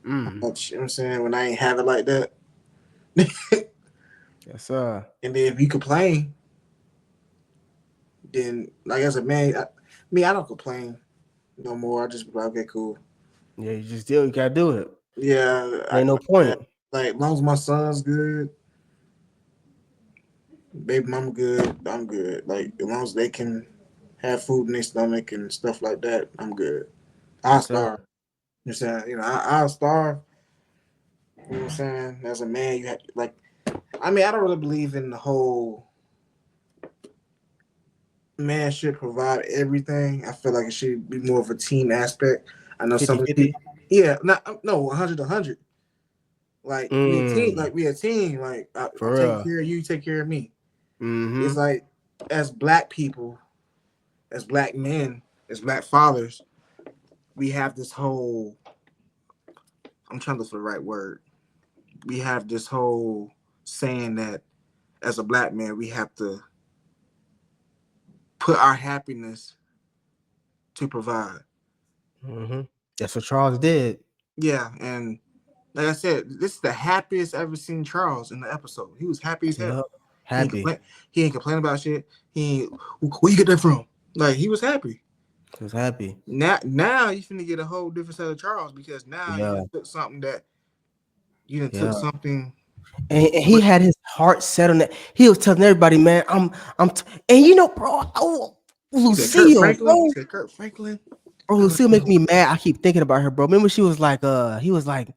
[SPEAKER 1] How
[SPEAKER 2] Mm.
[SPEAKER 1] much, you know what I'm saying, when I ain't have it like that.
[SPEAKER 2] Yes, sir.
[SPEAKER 1] And then if you complain, then like as a man, I don't complain no more. I just be like, okay, cool.
[SPEAKER 2] Yeah, you gotta do it.
[SPEAKER 1] Yeah,
[SPEAKER 2] Ain't no point.
[SPEAKER 1] like as long as my son's good, baby mama good, I'm good. Like as long as they can have food in their stomach and stuff like that, I'm good. I'll
[SPEAKER 2] Yes, sir.
[SPEAKER 1] starve. You know what I'm saying? You know, I'll starve. You know what I'm saying? As a man, you have like. I mean, I don't really believe in the whole man should provide everything. I feel like it should be more of a team aspect. I know some of the
[SPEAKER 2] 50-50.
[SPEAKER 1] people. Yeah, not no 100 to 100. Like we a team.
[SPEAKER 2] Mm.
[SPEAKER 1] Like we a team. Like I'm
[SPEAKER 2] For
[SPEAKER 1] taking
[SPEAKER 2] real.
[SPEAKER 1] care of you. You take care of me.
[SPEAKER 2] Mm-hmm.
[SPEAKER 1] It's like as black people, as black men, as black fathers, we have this whole. I'm trying to look for the right word. We have this whole saying that as a black man, we have to put our happiness to provide.
[SPEAKER 2] Mm-hmm. That's what Charles did.
[SPEAKER 1] Yeah, and like I said, this is the happiest I ever seen Charles in the episode. He was happy as
[SPEAKER 2] Yep.
[SPEAKER 1] hell. He ain't
[SPEAKER 2] Happy.
[SPEAKER 1] complain. He ain't complain about shit. He ain't, where you get that from? Like he was happy.
[SPEAKER 2] He was happy.
[SPEAKER 1] Now you finna get a whole different set of Charles because now you
[SPEAKER 2] Yeah.
[SPEAKER 1] done took something that you done took
[SPEAKER 2] Yeah.
[SPEAKER 1] something.
[SPEAKER 2] And he had his heart set on that. He was telling everybody, man, and you know, bro, oh,
[SPEAKER 1] You said Kurt
[SPEAKER 2] Lucille,
[SPEAKER 1] Franklin. You
[SPEAKER 2] bro.
[SPEAKER 1] said Kurt Franklin.
[SPEAKER 2] Bro,
[SPEAKER 1] I don't
[SPEAKER 2] Lucille
[SPEAKER 1] know.
[SPEAKER 2] make me mad. I keep thinking about her, bro. Remember, she was like, he was like,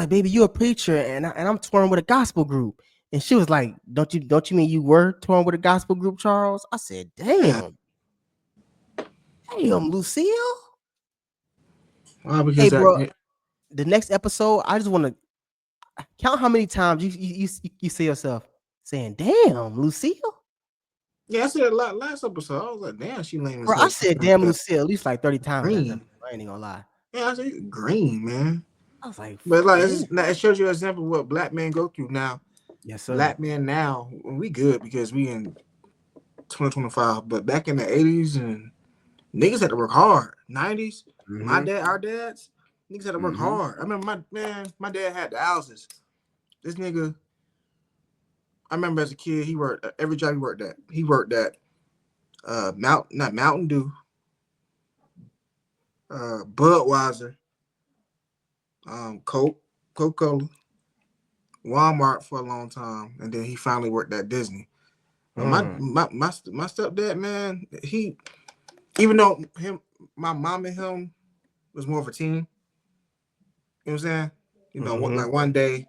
[SPEAKER 2] baby, you a preacher, and I'm touring with a gospel group. And she was like, don't you mean you were touring with a gospel group, Charles? I said,
[SPEAKER 1] Yeah.
[SPEAKER 2] damn, Lucille.
[SPEAKER 1] Why?
[SPEAKER 2] Hey,
[SPEAKER 1] Because
[SPEAKER 2] bro, the next episode, Count how many times you see yourself saying, "Damn, Lucille."
[SPEAKER 1] Yeah, I said a lot last episode. I was like, damn, she lame as
[SPEAKER 2] Bro, I
[SPEAKER 1] hell.
[SPEAKER 2] said "damn, Lucille" at least like 30 times that episode.
[SPEAKER 1] Green.
[SPEAKER 2] I ain't even gonna lie.
[SPEAKER 1] Yeah, I said you green, man.
[SPEAKER 2] I was like,
[SPEAKER 1] But like,
[SPEAKER 2] "Damn."
[SPEAKER 1] it shows you an example of what black men go through now.
[SPEAKER 2] Yes, sir.
[SPEAKER 1] Black men now, we good because we in 2025. But back in the 80s and niggas had to work hard. 90s,
[SPEAKER 2] Mm-hmm.
[SPEAKER 1] our dads, niggas had to work
[SPEAKER 2] Mm-hmm.
[SPEAKER 1] hard. I remember my dad had the houses. This nigga, I remember as a kid, he worked every job he worked at. He worked at not Mountain Dew, Budweiser, Coke, Coca-Cola, Walmart for a long time, and then he finally worked at Disney. But my stepdad, man, he even though my mom and him was more of a team. You know what I'm saying?
[SPEAKER 2] Mm-hmm.
[SPEAKER 1] Like one day,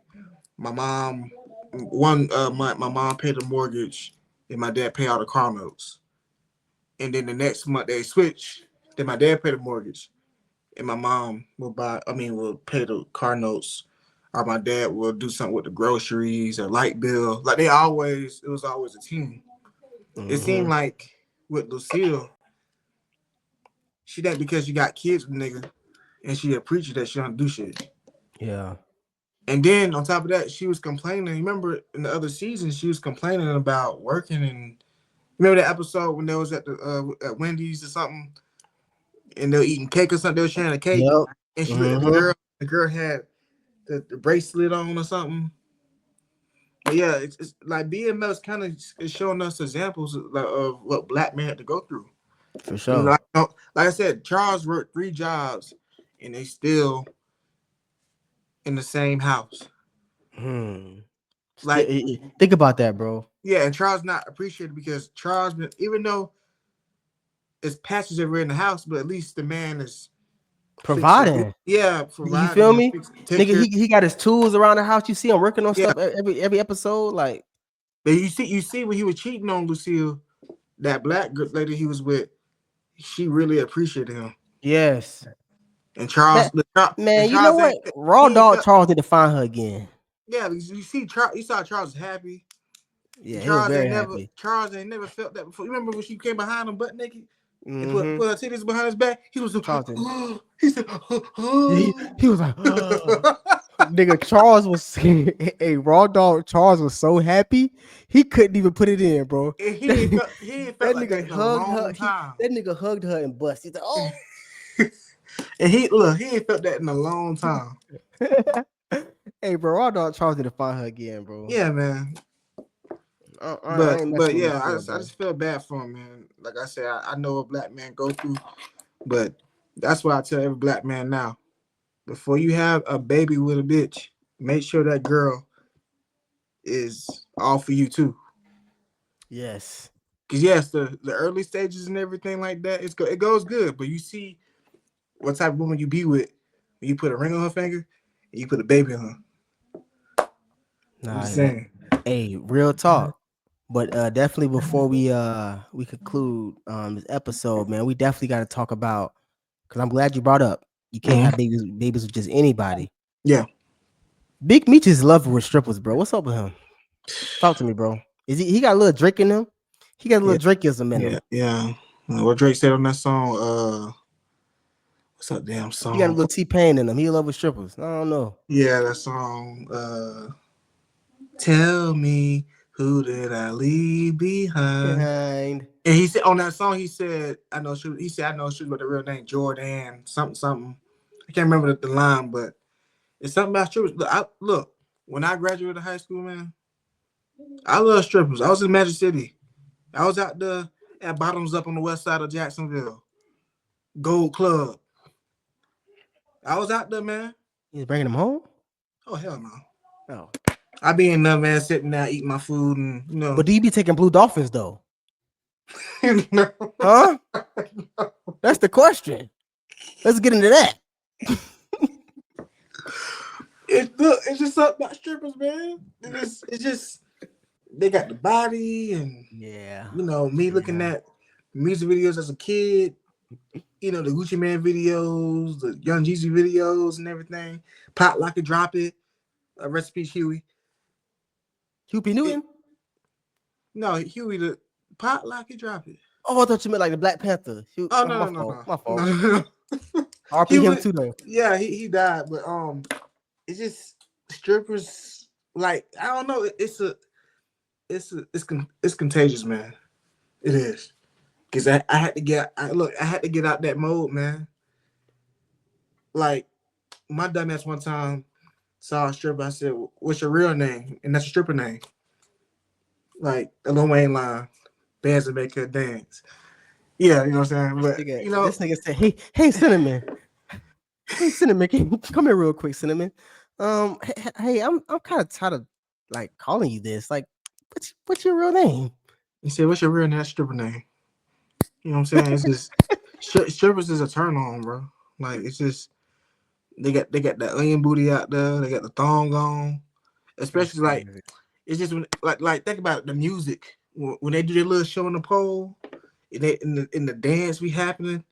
[SPEAKER 1] my mom, my mom paid the mortgage, and my dad paid all the car notes. And then the next month they switch. Then my dad paid the mortgage, and my mom will pay the car notes, or my dad will do something with the groceries or light bill. Like it was always a team. It seemed
[SPEAKER 2] Mm-hmm.
[SPEAKER 1] like with Lucille, she that because she got kids with the nigga, and she a preacher that she don't do shit.
[SPEAKER 2] Yeah.
[SPEAKER 1] And then on top of that, she was complaining. Remember in the other season, she was complaining about working. And remember that episode when they was at the at Wendy's or something, and they were eating cake or something. They were sharing a cake,
[SPEAKER 2] Yep.
[SPEAKER 1] and she looked at the
[SPEAKER 2] Mm-hmm.
[SPEAKER 1] girl. The girl had the bracelet on or something. But yeah, it's like BMF is kind of is showing us examples of what black men had to go through.
[SPEAKER 2] For
[SPEAKER 1] And
[SPEAKER 2] sure.
[SPEAKER 1] like I said, Charles worked 3 jobs, and they still in the same house.
[SPEAKER 2] Hmm.
[SPEAKER 1] Like
[SPEAKER 2] Think about that, bro.
[SPEAKER 1] yeah, and Charles not appreciated because Charles, even though it's patches everywhere in the house, but at least the man is fixing.
[SPEAKER 2] Providing.
[SPEAKER 1] Yeah,
[SPEAKER 2] You feel
[SPEAKER 1] providing,
[SPEAKER 2] me?
[SPEAKER 1] take
[SPEAKER 2] Nigga,
[SPEAKER 1] care.
[SPEAKER 2] he got his tools around the house. You see him working on
[SPEAKER 1] Yeah,
[SPEAKER 2] stuff every episode. Like,
[SPEAKER 1] but you see when he was cheating on Lucille, that black lady he was with, she really appreciated him.
[SPEAKER 2] yes.
[SPEAKER 1] And
[SPEAKER 2] Man, man, you know
[SPEAKER 1] Charles
[SPEAKER 2] what?
[SPEAKER 1] ain't
[SPEAKER 2] Raw
[SPEAKER 1] he ain't
[SPEAKER 2] Dog
[SPEAKER 1] felt.
[SPEAKER 2] Charles need to find her again.
[SPEAKER 1] Yeah, you see, Charles, you saw Charles happy.
[SPEAKER 2] Yeah, he was very happy.
[SPEAKER 1] Charles ain't never felt that before. You remember when she came behind him butt naked and
[SPEAKER 2] Mm-hmm.
[SPEAKER 1] put her titties behind his back? He was
[SPEAKER 2] Charlton.
[SPEAKER 1] he said,
[SPEAKER 2] He was like, nigga, Charles was a Raw Dog Charles was so happy he couldn't even put it in, bro.
[SPEAKER 1] and
[SPEAKER 2] That,
[SPEAKER 1] he ain't felt
[SPEAKER 2] that
[SPEAKER 1] like that
[SPEAKER 2] nigga
[SPEAKER 1] in a
[SPEAKER 2] hugged her.
[SPEAKER 1] long time.
[SPEAKER 2] That nigga hugged her and bust. He's like, oh.
[SPEAKER 1] And he ain't felt that in a long time.
[SPEAKER 2] Hey, bro, Raw Dog Charles need to find her again, bro.
[SPEAKER 1] Yeah, man.
[SPEAKER 2] I ain't messing with
[SPEAKER 1] Yeah,
[SPEAKER 2] Lucille,
[SPEAKER 1] I
[SPEAKER 2] bro.
[SPEAKER 1] just feel bad for him, man. Like I said, I know what black men go through, but that's why I tell every black man now: before you have a baby with a bitch, make sure that girl is all for you too.
[SPEAKER 2] Yes.
[SPEAKER 1] Cause yes, the early stages and everything like that, it goes good. But you see what type of woman you be with when you put a ring on her finger and you put a baby on her. I'm
[SPEAKER 2] Nah,
[SPEAKER 1] just saying.
[SPEAKER 2] hey, real talk. But definitely before we conclude this episode, man, we definitely got to talk about because I'm glad you brought up you can't
[SPEAKER 1] Mhm.
[SPEAKER 2] have babies with just anybody.
[SPEAKER 1] Yeah.
[SPEAKER 2] Big Meech is in love with strippers, bro. What's up with him? Talk to me, bro. Is he got a little Drake in him? He got a
[SPEAKER 1] Yeah.
[SPEAKER 2] little Drakeism in
[SPEAKER 1] Yeah.
[SPEAKER 2] him.
[SPEAKER 1] Yeah. What Drake said on that song, what's that damn
[SPEAKER 2] He got a
[SPEAKER 1] song?
[SPEAKER 2] little T-Pain in him. He in love with strippers. I don't know.
[SPEAKER 1] Yeah, that song, Tell Me Who Did I Leave Behind?
[SPEAKER 2] Behind.
[SPEAKER 1] And he said on that song, he said, I know she was with the real name Jordan, something, something. I can't remember the line, but it's something about strippers. Look, when I graduated high school, man, I love strippers. I was in Magic City. I was out there at Bottoms Up on the west side of Jacksonville. Gold Club. I was out there, man.
[SPEAKER 2] He's bringing him home.
[SPEAKER 1] Oh, hell no.
[SPEAKER 2] Oh,
[SPEAKER 1] I be in there, man, sitting there eating my food and,
[SPEAKER 2] but do you be taking blue dolphins though?
[SPEAKER 1] no.
[SPEAKER 2] Huh? That's the question. Let's get into that.
[SPEAKER 1] It's just something about strippers, man. It's just they got the body and
[SPEAKER 2] Yeah.
[SPEAKER 1] me looking at music videos as a kid, the Gucci Man videos, the Young Jeezy videos and everything. Pop Lock and Drop It. Recipe Huey.
[SPEAKER 2] Hugh P.
[SPEAKER 1] It,
[SPEAKER 2] Newton?
[SPEAKER 1] no, Huey the potluck. He dropped it.
[SPEAKER 2] Oh, I thought you meant like the Black Panther.
[SPEAKER 1] Oh
[SPEAKER 2] Oh, my
[SPEAKER 1] no no no
[SPEAKER 2] fault.
[SPEAKER 1] no
[SPEAKER 2] My
[SPEAKER 1] no
[SPEAKER 2] fault.
[SPEAKER 1] no no.
[SPEAKER 2] RP him
[SPEAKER 1] Huey,
[SPEAKER 2] too though.
[SPEAKER 1] yeah, he died, but it's just strippers. Like I don't know. It's contagious, man. It is. Cause I had to get I had to get out that mode, man. Like my dumbass one time saw a stripper. I said, "What's your real name?" And that's a stripper name. Like the Lil Wayne line, "Bands that make her dance." Yeah, you know what I'm saying.
[SPEAKER 2] This
[SPEAKER 1] But
[SPEAKER 2] nigga,
[SPEAKER 1] you know,
[SPEAKER 2] this nigga said, hey, Cinnamon. Hey, Cinnamon, can you come here real quick, Cinnamon. Hey, I'm kind of tired of like calling you this. Like, what's your real name?
[SPEAKER 1] he said, "What's your real name?" That's stripper name. You know what I'm saying? It's just strippers is a turn on, bro. Like it's just they got that onion booty out there. They got the thong on.
[SPEAKER 2] That's
[SPEAKER 1] Especially like
[SPEAKER 2] crazy.
[SPEAKER 1] it's just when like think about the music when they do their little show on the pole. In the dance be happening.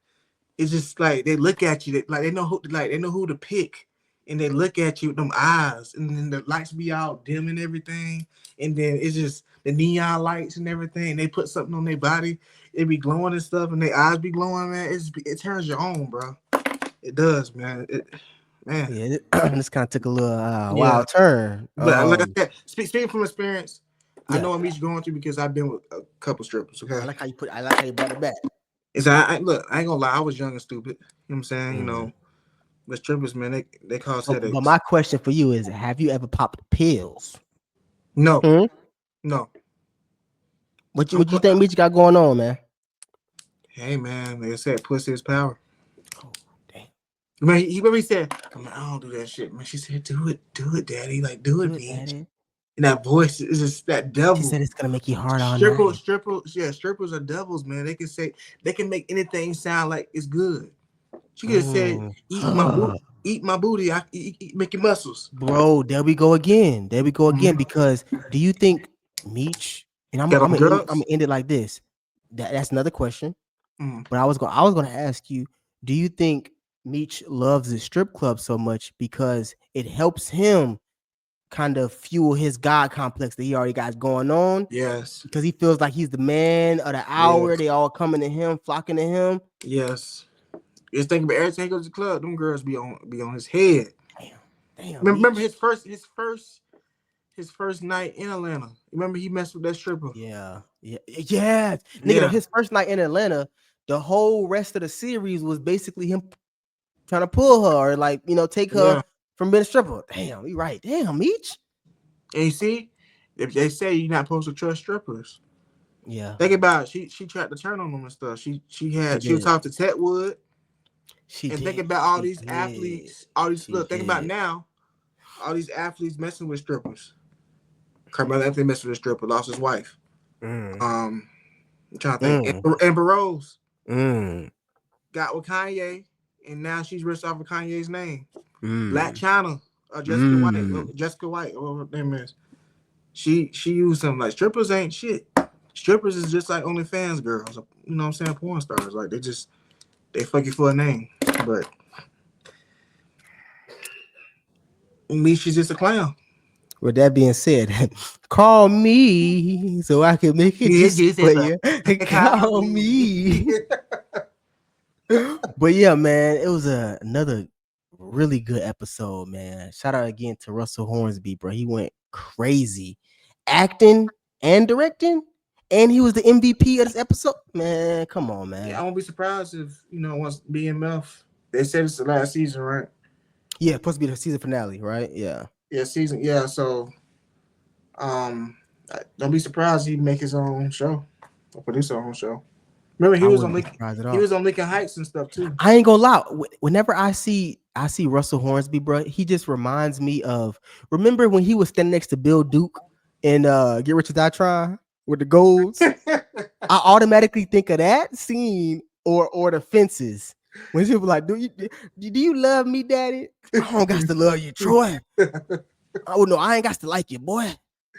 [SPEAKER 1] It's just like they look at you. Like they know who to pick, and they look at you with them eyes, and then the lights be all dim and everything, and then it's just the neon lights and everything. They put something on their body, it be glowing and stuff, and their eyes be glowing, man. It turns you on, bro. It does, man. Man,
[SPEAKER 2] Yeah, this kind of took a little
[SPEAKER 1] yeah.
[SPEAKER 2] wild turn.
[SPEAKER 1] But like I said, speaking from experience, I
[SPEAKER 2] Yeah,
[SPEAKER 1] know I'm each going through because I've been with a couple strippers. Okay,
[SPEAKER 2] I like how you brought it back.
[SPEAKER 1] and so look, I ain't gonna lie, I was young and stupid. You know what I'm saying? You
[SPEAKER 2] Mhm.
[SPEAKER 1] know, but strippers, man, they cause
[SPEAKER 2] But
[SPEAKER 1] headaches.
[SPEAKER 2] my question for you is: have you ever popped pills?
[SPEAKER 1] No,
[SPEAKER 2] Hmm?
[SPEAKER 1] no.
[SPEAKER 2] What
[SPEAKER 1] I'm,
[SPEAKER 2] you think Mitch got going on, man?
[SPEAKER 1] hey man, like I said, pussy is power.
[SPEAKER 2] Oh, damn.
[SPEAKER 1] Man, he said, "Come on, I don't do that shit, man." She said, do it, daddy, like do it,
[SPEAKER 2] Do it,
[SPEAKER 1] bitch.
[SPEAKER 2] daddy.
[SPEAKER 1] And that voice is just that
[SPEAKER 2] She
[SPEAKER 1] devil.
[SPEAKER 2] said it's gonna make you hard all night.
[SPEAKER 1] Strippers are devils, man. They can make anything sound like it's good. She could have said,
[SPEAKER 2] Mm.
[SPEAKER 1] eat my booty, make your muscles."
[SPEAKER 2] Bro, there we go again. There we go again.
[SPEAKER 1] Mhm.
[SPEAKER 2] Because do you think Meech and
[SPEAKER 1] Got on
[SPEAKER 2] I'm
[SPEAKER 1] drugs.
[SPEAKER 2] gonna end it like this? That's another question.
[SPEAKER 1] Mm.
[SPEAKER 2] But I was gonna ask you, do you think Meech loves the strip club so much because it helps him kind of fuel his God complex that he already got going on?
[SPEAKER 1] Yes,
[SPEAKER 2] Because he feels like he's the man of the hour.
[SPEAKER 1] yes,
[SPEAKER 2] They all coming to him, flocking to him.
[SPEAKER 1] yes. Just think about every time he goes to the club, them girls be on his head.
[SPEAKER 2] Damn, damn,
[SPEAKER 1] Remember
[SPEAKER 2] Meech.
[SPEAKER 1] his first night in Atlanta. Remember he messed with that stripper.
[SPEAKER 2] Yeah. Nigga,
[SPEAKER 1] Yeah,
[SPEAKER 2] his first night in Atlanta, the whole rest of the series was basically him trying to pull her or like, take her
[SPEAKER 1] yeah.
[SPEAKER 2] from being a stripper. Damn, you right. Damn, Meech.
[SPEAKER 1] And you see, if they say you're not supposed to trust strippers,
[SPEAKER 2] Yeah,
[SPEAKER 1] think about it. She tried to turn on them and stuff.
[SPEAKER 2] she
[SPEAKER 1] She was
[SPEAKER 2] did.
[SPEAKER 1] talking to Tetwood,
[SPEAKER 2] She
[SPEAKER 1] and think
[SPEAKER 2] did.
[SPEAKER 1] about all
[SPEAKER 2] She
[SPEAKER 1] these
[SPEAKER 2] did.
[SPEAKER 1] athletes. All these
[SPEAKER 2] She
[SPEAKER 1] look. Think about
[SPEAKER 2] did.
[SPEAKER 1] now. All these athletes messing with strippers. Carmelo Anthony messed with a stripper, lost his wife.
[SPEAKER 2] Mm,
[SPEAKER 1] Um, I'm trying to think.
[SPEAKER 2] mm,
[SPEAKER 1] Amber Rose
[SPEAKER 2] mm,
[SPEAKER 1] got with Kanye, and now she's rich off of Kanye's name. Black
[SPEAKER 2] mm,
[SPEAKER 1] China,
[SPEAKER 2] mm.
[SPEAKER 1] Jessica White, or whatever her name is. She used them like strippers ain't shit. Strippers is just like OnlyFans girls. You know what I'm saying? Porn stars. Like they fuck you for a name. But at least she's just a clown.
[SPEAKER 2] With that being said, call me so I can make it
[SPEAKER 1] Yeah,
[SPEAKER 2] just
[SPEAKER 1] just
[SPEAKER 2] for
[SPEAKER 1] as a
[SPEAKER 2] you.
[SPEAKER 1] call
[SPEAKER 2] Call
[SPEAKER 1] me.
[SPEAKER 2] me. But yeah, man, it was another really good episode, man. Shout out again to Russell Hornsby, bro. He went crazy, acting and directing, and he was the MVP of this episode. Man, come on,
[SPEAKER 1] Yeah, I
[SPEAKER 2] man.
[SPEAKER 1] won't be surprised if once BMF. They said it's the last season, right?
[SPEAKER 2] Yeah, supposed to be the season finale, right? Yeah.
[SPEAKER 1] Yeah, season. Yeah, so um, don't be surprised he make his own show or produce his own show. Remember,
[SPEAKER 2] I wouldn't be surprised at
[SPEAKER 1] He
[SPEAKER 2] all.
[SPEAKER 1] was on Lincoln Heights and stuff too.
[SPEAKER 2] I ain't gonna lie. Whenever I see Russell Hornsby, bro, he just reminds me of, remember when he was standing next to Bill Duke in Get Rich or Die Trying with the golds? I automatically think of that scene or the fences when people like, do you love me, daddy? I don't got to love you, Troy. Oh no, I ain't got to like you, boy,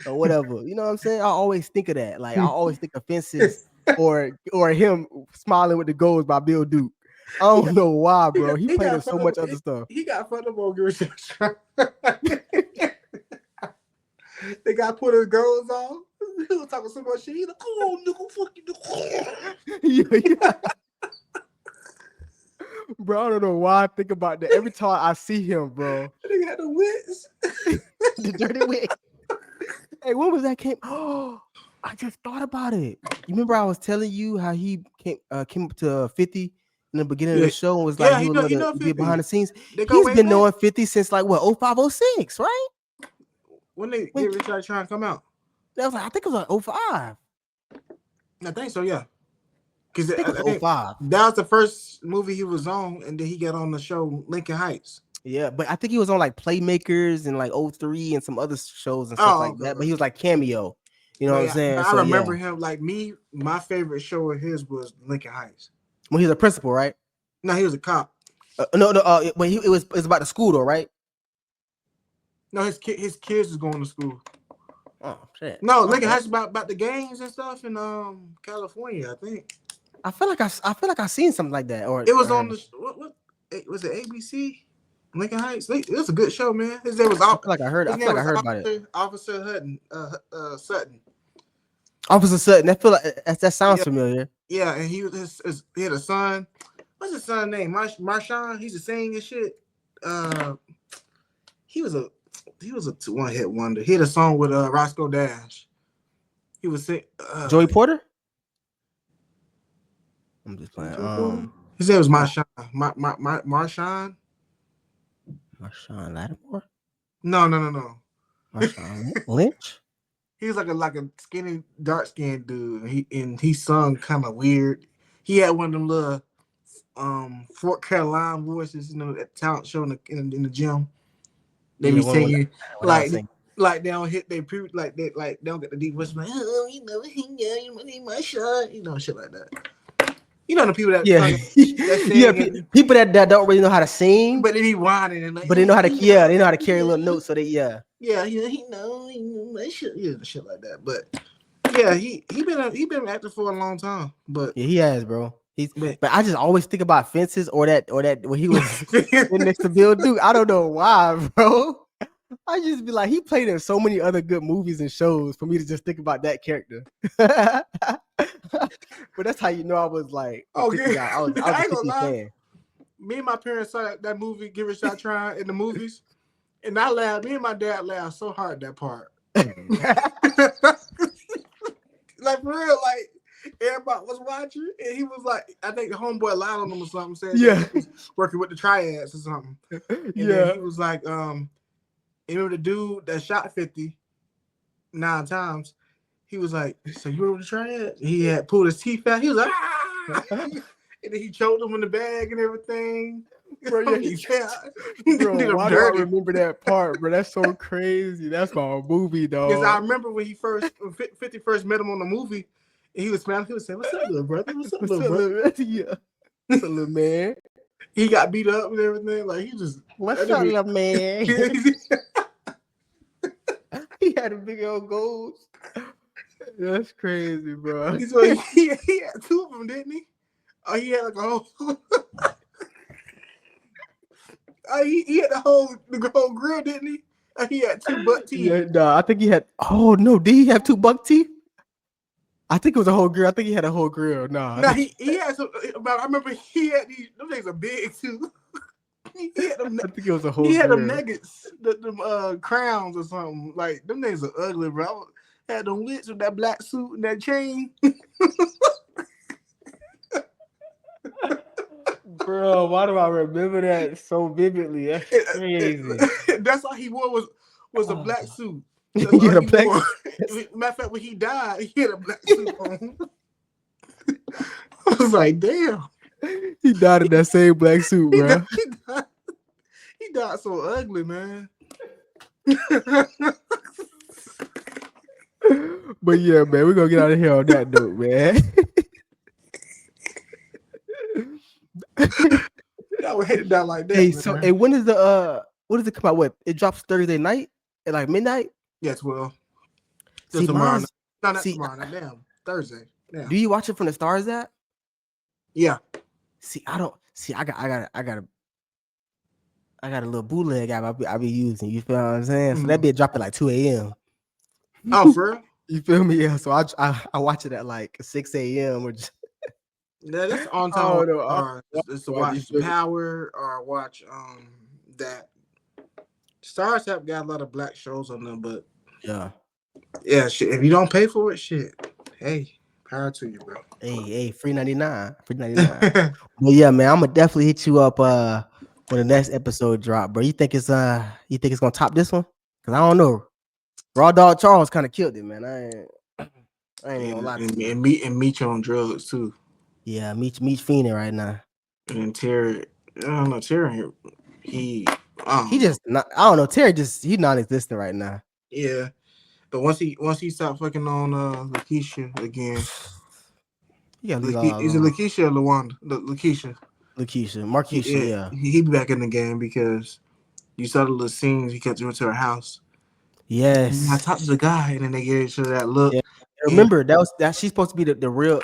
[SPEAKER 2] or whatever. You know what I'm saying? I always think of that. Like I always think of fences or him smiling with the goals by Bill Duke. I don't know why, bro. He
[SPEAKER 1] he
[SPEAKER 2] played in
[SPEAKER 1] got
[SPEAKER 2] so
[SPEAKER 1] fucked up.
[SPEAKER 2] much other stuff.
[SPEAKER 1] He got fucked up on Get Rich or Die Trying. They got put his goals on. He was talking so much shit. He like, come on, nigga, fuck you, nigga.
[SPEAKER 2] Yeah. Bro, I don't know why I think about that. Every time I see him, bro.
[SPEAKER 1] They got the wits.
[SPEAKER 2] The dirty wig. Hey, when was that came? Oh, I just thought about it. You remember I was telling you how he came up to 50 in the beginning of
[SPEAKER 1] Yeah,
[SPEAKER 2] the show and was like
[SPEAKER 1] yeah,
[SPEAKER 2] he would love
[SPEAKER 1] he
[SPEAKER 2] to
[SPEAKER 1] know
[SPEAKER 2] be
[SPEAKER 1] 50.
[SPEAKER 2] behind the scenes.
[SPEAKER 1] They go
[SPEAKER 2] He's
[SPEAKER 1] way
[SPEAKER 2] been
[SPEAKER 1] back.
[SPEAKER 2] knowing 50 since like what 0506, right?
[SPEAKER 1] When they
[SPEAKER 2] When
[SPEAKER 1] get Richard trying to come out.
[SPEAKER 2] that was like I think it was like 05.
[SPEAKER 1] I think so, yeah. Because
[SPEAKER 2] I think it
[SPEAKER 1] I
[SPEAKER 2] was
[SPEAKER 1] think
[SPEAKER 2] 05.
[SPEAKER 1] that was the first movie he was on, and then he got on the show Lincoln Heights.
[SPEAKER 2] Yeah, but I think he was on like Playmakers and like 03 and some other shows and stuff
[SPEAKER 1] Oh,
[SPEAKER 2] like
[SPEAKER 1] okay.
[SPEAKER 2] that. But he was like cameo. You know
[SPEAKER 1] But
[SPEAKER 2] what I'm
[SPEAKER 1] yeah,
[SPEAKER 2] saying?
[SPEAKER 1] I
[SPEAKER 2] So
[SPEAKER 1] remember
[SPEAKER 2] yeah.
[SPEAKER 1] him like me. My favorite show of his was Lincoln Heights.
[SPEAKER 2] When he's a principal, right?
[SPEAKER 1] No, he was a cop.
[SPEAKER 2] No, when it was about the school though, right?
[SPEAKER 1] No, his kids was going to school.
[SPEAKER 2] Oh shit.
[SPEAKER 1] No, Lincoln
[SPEAKER 2] Okay.
[SPEAKER 1] Heights about the gangs and stuff in California. I think
[SPEAKER 2] I feel like I seen something like that. Or
[SPEAKER 1] it was on the what was it ABC? Lincoln Heights. It was a good show, man. His name was
[SPEAKER 2] I feel like I heard.
[SPEAKER 1] His
[SPEAKER 2] I feel
[SPEAKER 1] name
[SPEAKER 2] like I
[SPEAKER 1] was
[SPEAKER 2] heard about it.
[SPEAKER 1] Officer Hutton. Sutton.
[SPEAKER 2] Officer Sutton. I feel like that sounds
[SPEAKER 1] Yeah,
[SPEAKER 2] familiar.
[SPEAKER 1] yeah, and he had a son. What's his son's name? Marshawn. He's a singing and shit. He was a one hit wonder. He had a song with Roscoe Dash. He was sing.
[SPEAKER 2] Joey Porter. I'm just playing.
[SPEAKER 1] His name was Marshawn. Marshawn.
[SPEAKER 2] Marshawn Lattimore.
[SPEAKER 1] No.
[SPEAKER 2] Marshawn Lynch.
[SPEAKER 1] He was like a skinny, dark skinned dude. He sung kind of weird. He had one of them little Fort Carolina voices, that talent show in the gym. They be singing like they don't hit their like they don't get the deep voice like my shot, shit like that. The people that
[SPEAKER 2] people that don't really know how to sing,
[SPEAKER 1] but they be whining and like,
[SPEAKER 2] but they know how to they know how to carry a little notes, so they
[SPEAKER 1] he know my shit, shit like that. But yeah, he been active for a long time, but
[SPEAKER 2] yeah, he has, bro. But I just always think about Fences or that when he was in next to Bill Duke. I don't know why, bro. I just be like, he played in so many other good movies and shows for me to just think about that character. But that's how you know I was like, I was a 50 fan.
[SPEAKER 1] Me and my parents saw that movie, Give It a Shot Try, in the movies, and I laughed. Me and my dad laughed so hard that part. Like for real, like everybody was watching, and he was like, I think the homeboy lied on him or something, saying he was working with the triads or something. And then he was like, remember the dude that shot 50 9 times? He was like, so you were with the triad? He had pulled his teeth out. He was like, ah! And then he choked him in the bag and everything.
[SPEAKER 2] Bro, why do I remember that part, bro? That's so crazy. That's my movie, dog.
[SPEAKER 1] Because I remember when 50 first met him on the movie, and he was smiling. He was saying, "What's up, little brother? What's up, little brother?
[SPEAKER 2] Yeah, what's up, little man?"
[SPEAKER 1] He got beat up and everything. Like he just,
[SPEAKER 2] what's up, little man? He had a big old ghost. That's crazy, bro.
[SPEAKER 1] So he had 2 of them, didn't he? Oh, he had like a whole. He had the whole grill, didn't he? He had 2 buck teeth.
[SPEAKER 2] Yeah, no, I think he had. Oh no, did he have 2 buck teeth? I think it was a whole grill. I think he had a whole grill.
[SPEAKER 1] No, he had some. But I remember he had these. Them things are big too. He had them,
[SPEAKER 2] I think it was a whole.
[SPEAKER 1] He had
[SPEAKER 2] grill.
[SPEAKER 1] them nuggets, them crowns or something. Like them things are ugly, bro. Had them wits with that black suit and that chain.
[SPEAKER 2] Bro, why do I remember that so vividly? That's crazy.
[SPEAKER 1] That's all he wore was a black suit.
[SPEAKER 2] He had a black
[SPEAKER 1] suit. Matter of fact, when he died, he had a black suit on. I was like, damn.
[SPEAKER 2] He died in that same black suit, bro.
[SPEAKER 1] He died so ugly, man.
[SPEAKER 2] But yeah, man, we're gonna get out of here on that note, man.
[SPEAKER 1] I would hate it down like that.
[SPEAKER 2] Hey,
[SPEAKER 1] man.
[SPEAKER 2] so hey, when does it come out with? It drops Thursday night at like midnight?
[SPEAKER 1] Yes, well.
[SPEAKER 2] See,
[SPEAKER 1] tomorrow. No, not tomorrow. Damn. Thursday. Damn.
[SPEAKER 2] Do you watch it from the Stars app?
[SPEAKER 1] Yeah.
[SPEAKER 2] See, I don't see. I got a little bootleg app I be using. You feel what I'm saying? So that be dropping like 2 a.m.
[SPEAKER 1] Oh, for real?
[SPEAKER 2] You feel me? Yeah. So I watch it at like 6 a.m. or just
[SPEAKER 1] Yeah, that's the only
[SPEAKER 2] I
[SPEAKER 1] time I watch
[SPEAKER 2] don't know. I
[SPEAKER 1] stars. Is to
[SPEAKER 2] watch, you
[SPEAKER 1] watch
[SPEAKER 2] feel me?
[SPEAKER 1] Power or watch that Stars have got a lot of black shows on them, but
[SPEAKER 2] Yeah.
[SPEAKER 1] yeah, shit. If you don't pay for it, shit. Hey, power to you, bro.
[SPEAKER 2] Hey, free 99. Free 99. But yeah, man, I'm gonna definitely hit you up when the next episode drop, bro. You think it's gonna top this one? Cause I don't know. Raw Dog Charles kind of killed it, man. I ain't even gonna
[SPEAKER 1] and
[SPEAKER 2] lie to
[SPEAKER 1] and
[SPEAKER 2] you.
[SPEAKER 1] and meet you on drugs too.
[SPEAKER 2] Yeah, meet Feeney right now.
[SPEAKER 1] And Terry, I don't know Terry. He, I
[SPEAKER 2] He
[SPEAKER 1] don't know.
[SPEAKER 2] just not. I don't know. Terry just he's non-existent right now.
[SPEAKER 1] Yeah, but once he stopped fucking on Lakeisha again,
[SPEAKER 2] You gotta leave all
[SPEAKER 1] is it
[SPEAKER 2] alone.
[SPEAKER 1] Lakeisha or Lawanda? Lakeisha.
[SPEAKER 2] Lakeisha, Marquisha,
[SPEAKER 1] Yeah,
[SPEAKER 2] yeah,
[SPEAKER 1] he be back in the game because you saw the little scenes he kept doing to her house. I
[SPEAKER 2] yes,
[SPEAKER 1] talked to the guy, and then they get into that look.
[SPEAKER 2] yeah.
[SPEAKER 1] And
[SPEAKER 2] Remember that she's supposed to be the real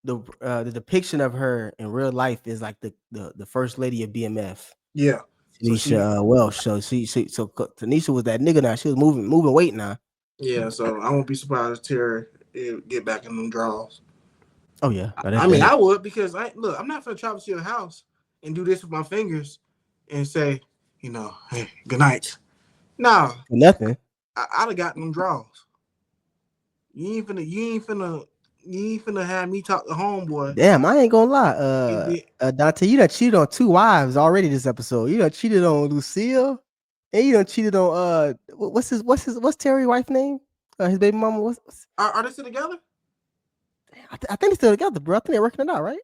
[SPEAKER 2] the depiction of her in real life is like the first lady of BMF.
[SPEAKER 1] yeah, so she,
[SPEAKER 2] Tanisha Welsh. So Tanisha was that nigga now. She was moving weight now.
[SPEAKER 1] yeah, so I won't be surprised if Terry get back in them draws.
[SPEAKER 2] Oh yeah, no,
[SPEAKER 1] I
[SPEAKER 2] that's
[SPEAKER 1] mean, I
[SPEAKER 2] that.
[SPEAKER 1] would because I'm not gonna travel to your house and do this with my fingers and say, hey, good night. No,
[SPEAKER 2] Nothing.
[SPEAKER 1] I'd have gotten them draws. You ain't finna have me talk to homeboy.
[SPEAKER 2] Damn, I ain't gonna lie.
[SPEAKER 1] And then,
[SPEAKER 2] Dante, you done cheated on 2 wives already this episode. You done cheated on Lucille, and you done cheated on what's Terry's wife name? His baby mama.
[SPEAKER 1] are they still together?
[SPEAKER 2] I think they're still together, bro. I think they're working it out, right?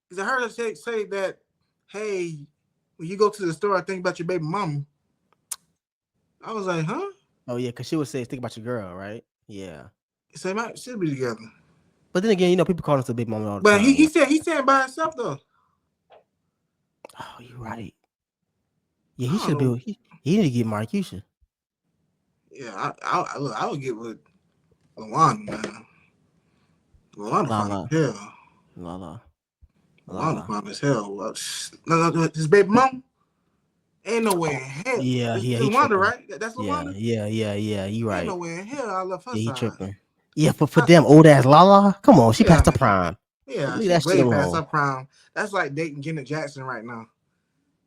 [SPEAKER 1] Because I heard her say that, hey, when you go to the store, I think about your baby mama. I was like, huh?
[SPEAKER 2] Oh yeah, cause she would say, "Think about your girl," right? Yeah.
[SPEAKER 1] So they might still be together.
[SPEAKER 2] But then again, people call us a baby mama all the
[SPEAKER 1] But
[SPEAKER 2] time.
[SPEAKER 1] he said by himself though.
[SPEAKER 2] Oh, you're right. Yeah,
[SPEAKER 1] I
[SPEAKER 2] he
[SPEAKER 1] don't
[SPEAKER 2] should
[SPEAKER 1] know.
[SPEAKER 2] be. He need to get Marquisha.
[SPEAKER 1] Yeah, I would get with Luana, man. Luana
[SPEAKER 2] La
[SPEAKER 1] fine
[SPEAKER 2] la
[SPEAKER 1] as hell.
[SPEAKER 2] la la la
[SPEAKER 1] Luana
[SPEAKER 2] la.
[SPEAKER 1] fine as hell. Well, no, his baby mom ain't no way in hell.
[SPEAKER 2] Yeah,
[SPEAKER 1] It's
[SPEAKER 2] yeah, he
[SPEAKER 1] Luana,
[SPEAKER 2] tripping.
[SPEAKER 1] right? That's
[SPEAKER 2] Yeah,
[SPEAKER 1] Luana.
[SPEAKER 2] yeah, yeah, yeah. You
[SPEAKER 1] Ain't
[SPEAKER 2] right.
[SPEAKER 1] no way in hell I left her
[SPEAKER 2] Yeah, he
[SPEAKER 1] side.
[SPEAKER 2] tripping. Yeah, for
[SPEAKER 1] I,
[SPEAKER 2] damn old ass Lala. Come on, she
[SPEAKER 1] yeah,
[SPEAKER 2] passed the prime.
[SPEAKER 1] yeah,
[SPEAKER 2] Leave
[SPEAKER 1] she
[SPEAKER 2] that shit
[SPEAKER 1] way past her
[SPEAKER 2] alone.
[SPEAKER 1] prime. That's like dating Janet Jackson right now.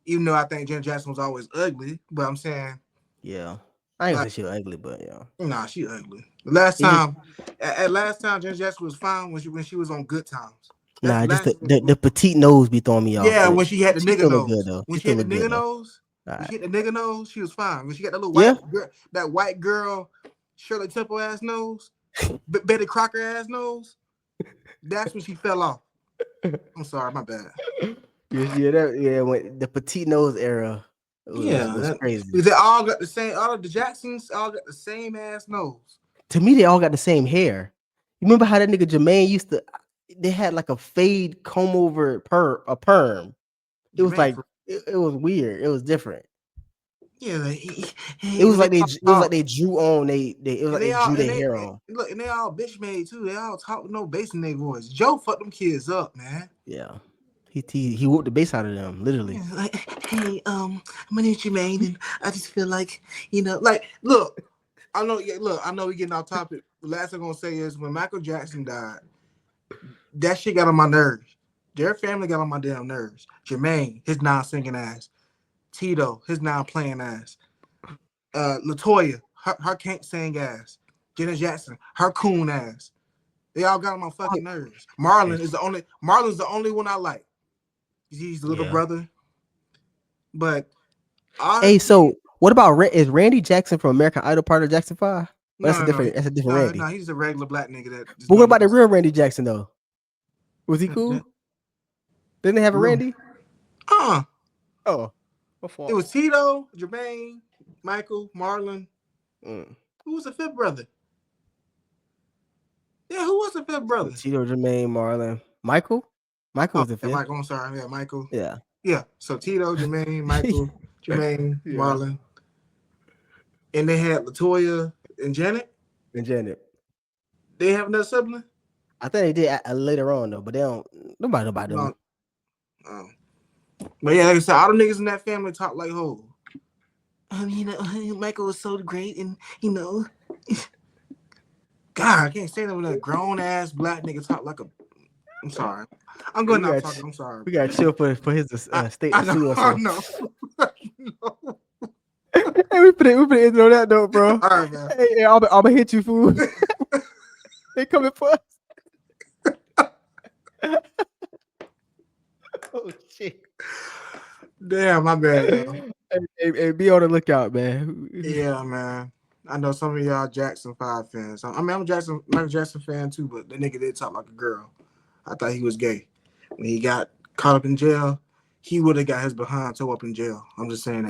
[SPEAKER 1] Even though I think Janet Jackson was always ugly, but I'm saying
[SPEAKER 2] Yeah, I ain't
[SPEAKER 1] like,
[SPEAKER 2] gonna say she was ugly, but yeah,
[SPEAKER 1] nah, she ugly. The last
[SPEAKER 2] he just
[SPEAKER 1] time, at last time, Janet Jackson was fine when she was on Good Times. That's the
[SPEAKER 2] just
[SPEAKER 1] last.
[SPEAKER 2] the petite nose be throwing me off,
[SPEAKER 1] Yeah,
[SPEAKER 2] but
[SPEAKER 1] when she had the
[SPEAKER 2] she
[SPEAKER 1] nigga
[SPEAKER 2] still look good
[SPEAKER 1] nose.
[SPEAKER 2] though.
[SPEAKER 1] When
[SPEAKER 2] She
[SPEAKER 1] she
[SPEAKER 2] still
[SPEAKER 1] had the
[SPEAKER 2] look good
[SPEAKER 1] nigga
[SPEAKER 2] though.
[SPEAKER 1] nose,
[SPEAKER 2] All
[SPEAKER 1] when
[SPEAKER 2] right.
[SPEAKER 1] she had the nigga nose, she was fine. When she got that little
[SPEAKER 2] Yeah.
[SPEAKER 1] white girl, that white girl, Shirley Temple ass nose, Betty Crocker ass nose, that's when she fell off. I'm sorry, my bad.
[SPEAKER 2] Yeah, when the petite nose era
[SPEAKER 1] Yeah,
[SPEAKER 2] was crazy.
[SPEAKER 1] because they all got the same. All of the Jacksons all got the same ass nose.
[SPEAKER 2] To me, they all got the same hair. You remember how that nigga Jermaine used to? They had like a fade comb over a perm. It was
[SPEAKER 1] Jermaine,
[SPEAKER 2] like it was weird. It was different.
[SPEAKER 1] yeah,
[SPEAKER 2] It was
[SPEAKER 1] and they
[SPEAKER 2] like
[SPEAKER 1] all,
[SPEAKER 2] they drew on they it was like
[SPEAKER 1] and
[SPEAKER 2] they
[SPEAKER 1] they all
[SPEAKER 2] drew
[SPEAKER 1] and
[SPEAKER 2] their
[SPEAKER 1] they
[SPEAKER 2] hair on.
[SPEAKER 1] look and they all bitch made too. They all talk with no bass in their voice. Joe fucked them kids up, man.
[SPEAKER 2] Yeah, he whooped the bass out of them literally.
[SPEAKER 1] Yeah, like, hey, my name's Jermaine, and I just feel like, like, look, I know we getting off topic. The last thing I'm gonna say is when Michael Jackson died, that shit got on my nerves. Their family got on my damn nerves. Jermaine, his non-singing ass. Tito, his non-playing ass. Latoya, her can't sing ass. Janet Jackson, her coon ass. They all got on my fucking nerves. Marlon's the only one I like. He's the little
[SPEAKER 2] Yeah.
[SPEAKER 1] brother. But
[SPEAKER 2] Hey,
[SPEAKER 1] honestly,
[SPEAKER 2] so what about is Randy Jackson from American Idol part of Jackson 5? Well,
[SPEAKER 1] no, no, no,
[SPEAKER 2] that's a different
[SPEAKER 1] no.
[SPEAKER 2] Randy.
[SPEAKER 1] He's a regular black nigga that just
[SPEAKER 2] But what
[SPEAKER 1] don't
[SPEAKER 2] about the
[SPEAKER 1] know.
[SPEAKER 2] real Randy Jackson though? Was he cool? Didn't they have a Randy?
[SPEAKER 1] Uh,
[SPEAKER 2] Oh,
[SPEAKER 1] it
[SPEAKER 2] before.
[SPEAKER 1] was Tito, Jermaine, Michael, Marlon.
[SPEAKER 2] Mm.
[SPEAKER 1] Who was the fifth brother? Yeah, who was the fifth
[SPEAKER 2] So
[SPEAKER 1] brother?
[SPEAKER 2] Tito, Jermaine, Marlon, Michael. Michael
[SPEAKER 1] Oh,
[SPEAKER 2] was the
[SPEAKER 1] yeah,
[SPEAKER 2] fifth.
[SPEAKER 1] Michael. I'm sorry. Yeah, Michael.
[SPEAKER 2] Yeah.
[SPEAKER 1] Yeah. So Tito, Jermaine, Michael, Jermaine,
[SPEAKER 2] Yeah.
[SPEAKER 1] Marlon, and they had Latoya and Janet.
[SPEAKER 2] And Janet.
[SPEAKER 1] They have another sibling.
[SPEAKER 2] I think they did later on though, but they don't. Nobody know about them.
[SPEAKER 1] No. Oh. But yeah, like I said, all the niggas in that family talk like hoes. Michael was so great, and God, I can't say that when a grown ass black nigga talk like a. I'm sorry. I'm
[SPEAKER 2] Hey,
[SPEAKER 1] going off talking. I'm sorry.
[SPEAKER 2] we got to chill for his state
[SPEAKER 1] I
[SPEAKER 2] to
[SPEAKER 1] know.
[SPEAKER 2] sue us.
[SPEAKER 1] I
[SPEAKER 2] So.
[SPEAKER 1] know. No.
[SPEAKER 2] Hey, we put it in on that note, bro.
[SPEAKER 1] All right, man.
[SPEAKER 2] Hey, I'm gonna hit you, fool. They coming for us. Oh shit.
[SPEAKER 1] Damn, my bad, y'all.
[SPEAKER 2] Hey, be on the lookout, man.
[SPEAKER 1] Yeah, man. I know some of y'all Jackson 5 fans. I mean, I'm a Michael Jackson fan too, but the nigga did talk like a girl. I thought he was gay. When he got caught up in jail, he would have got his behind toe up in jail. I'm just saying that.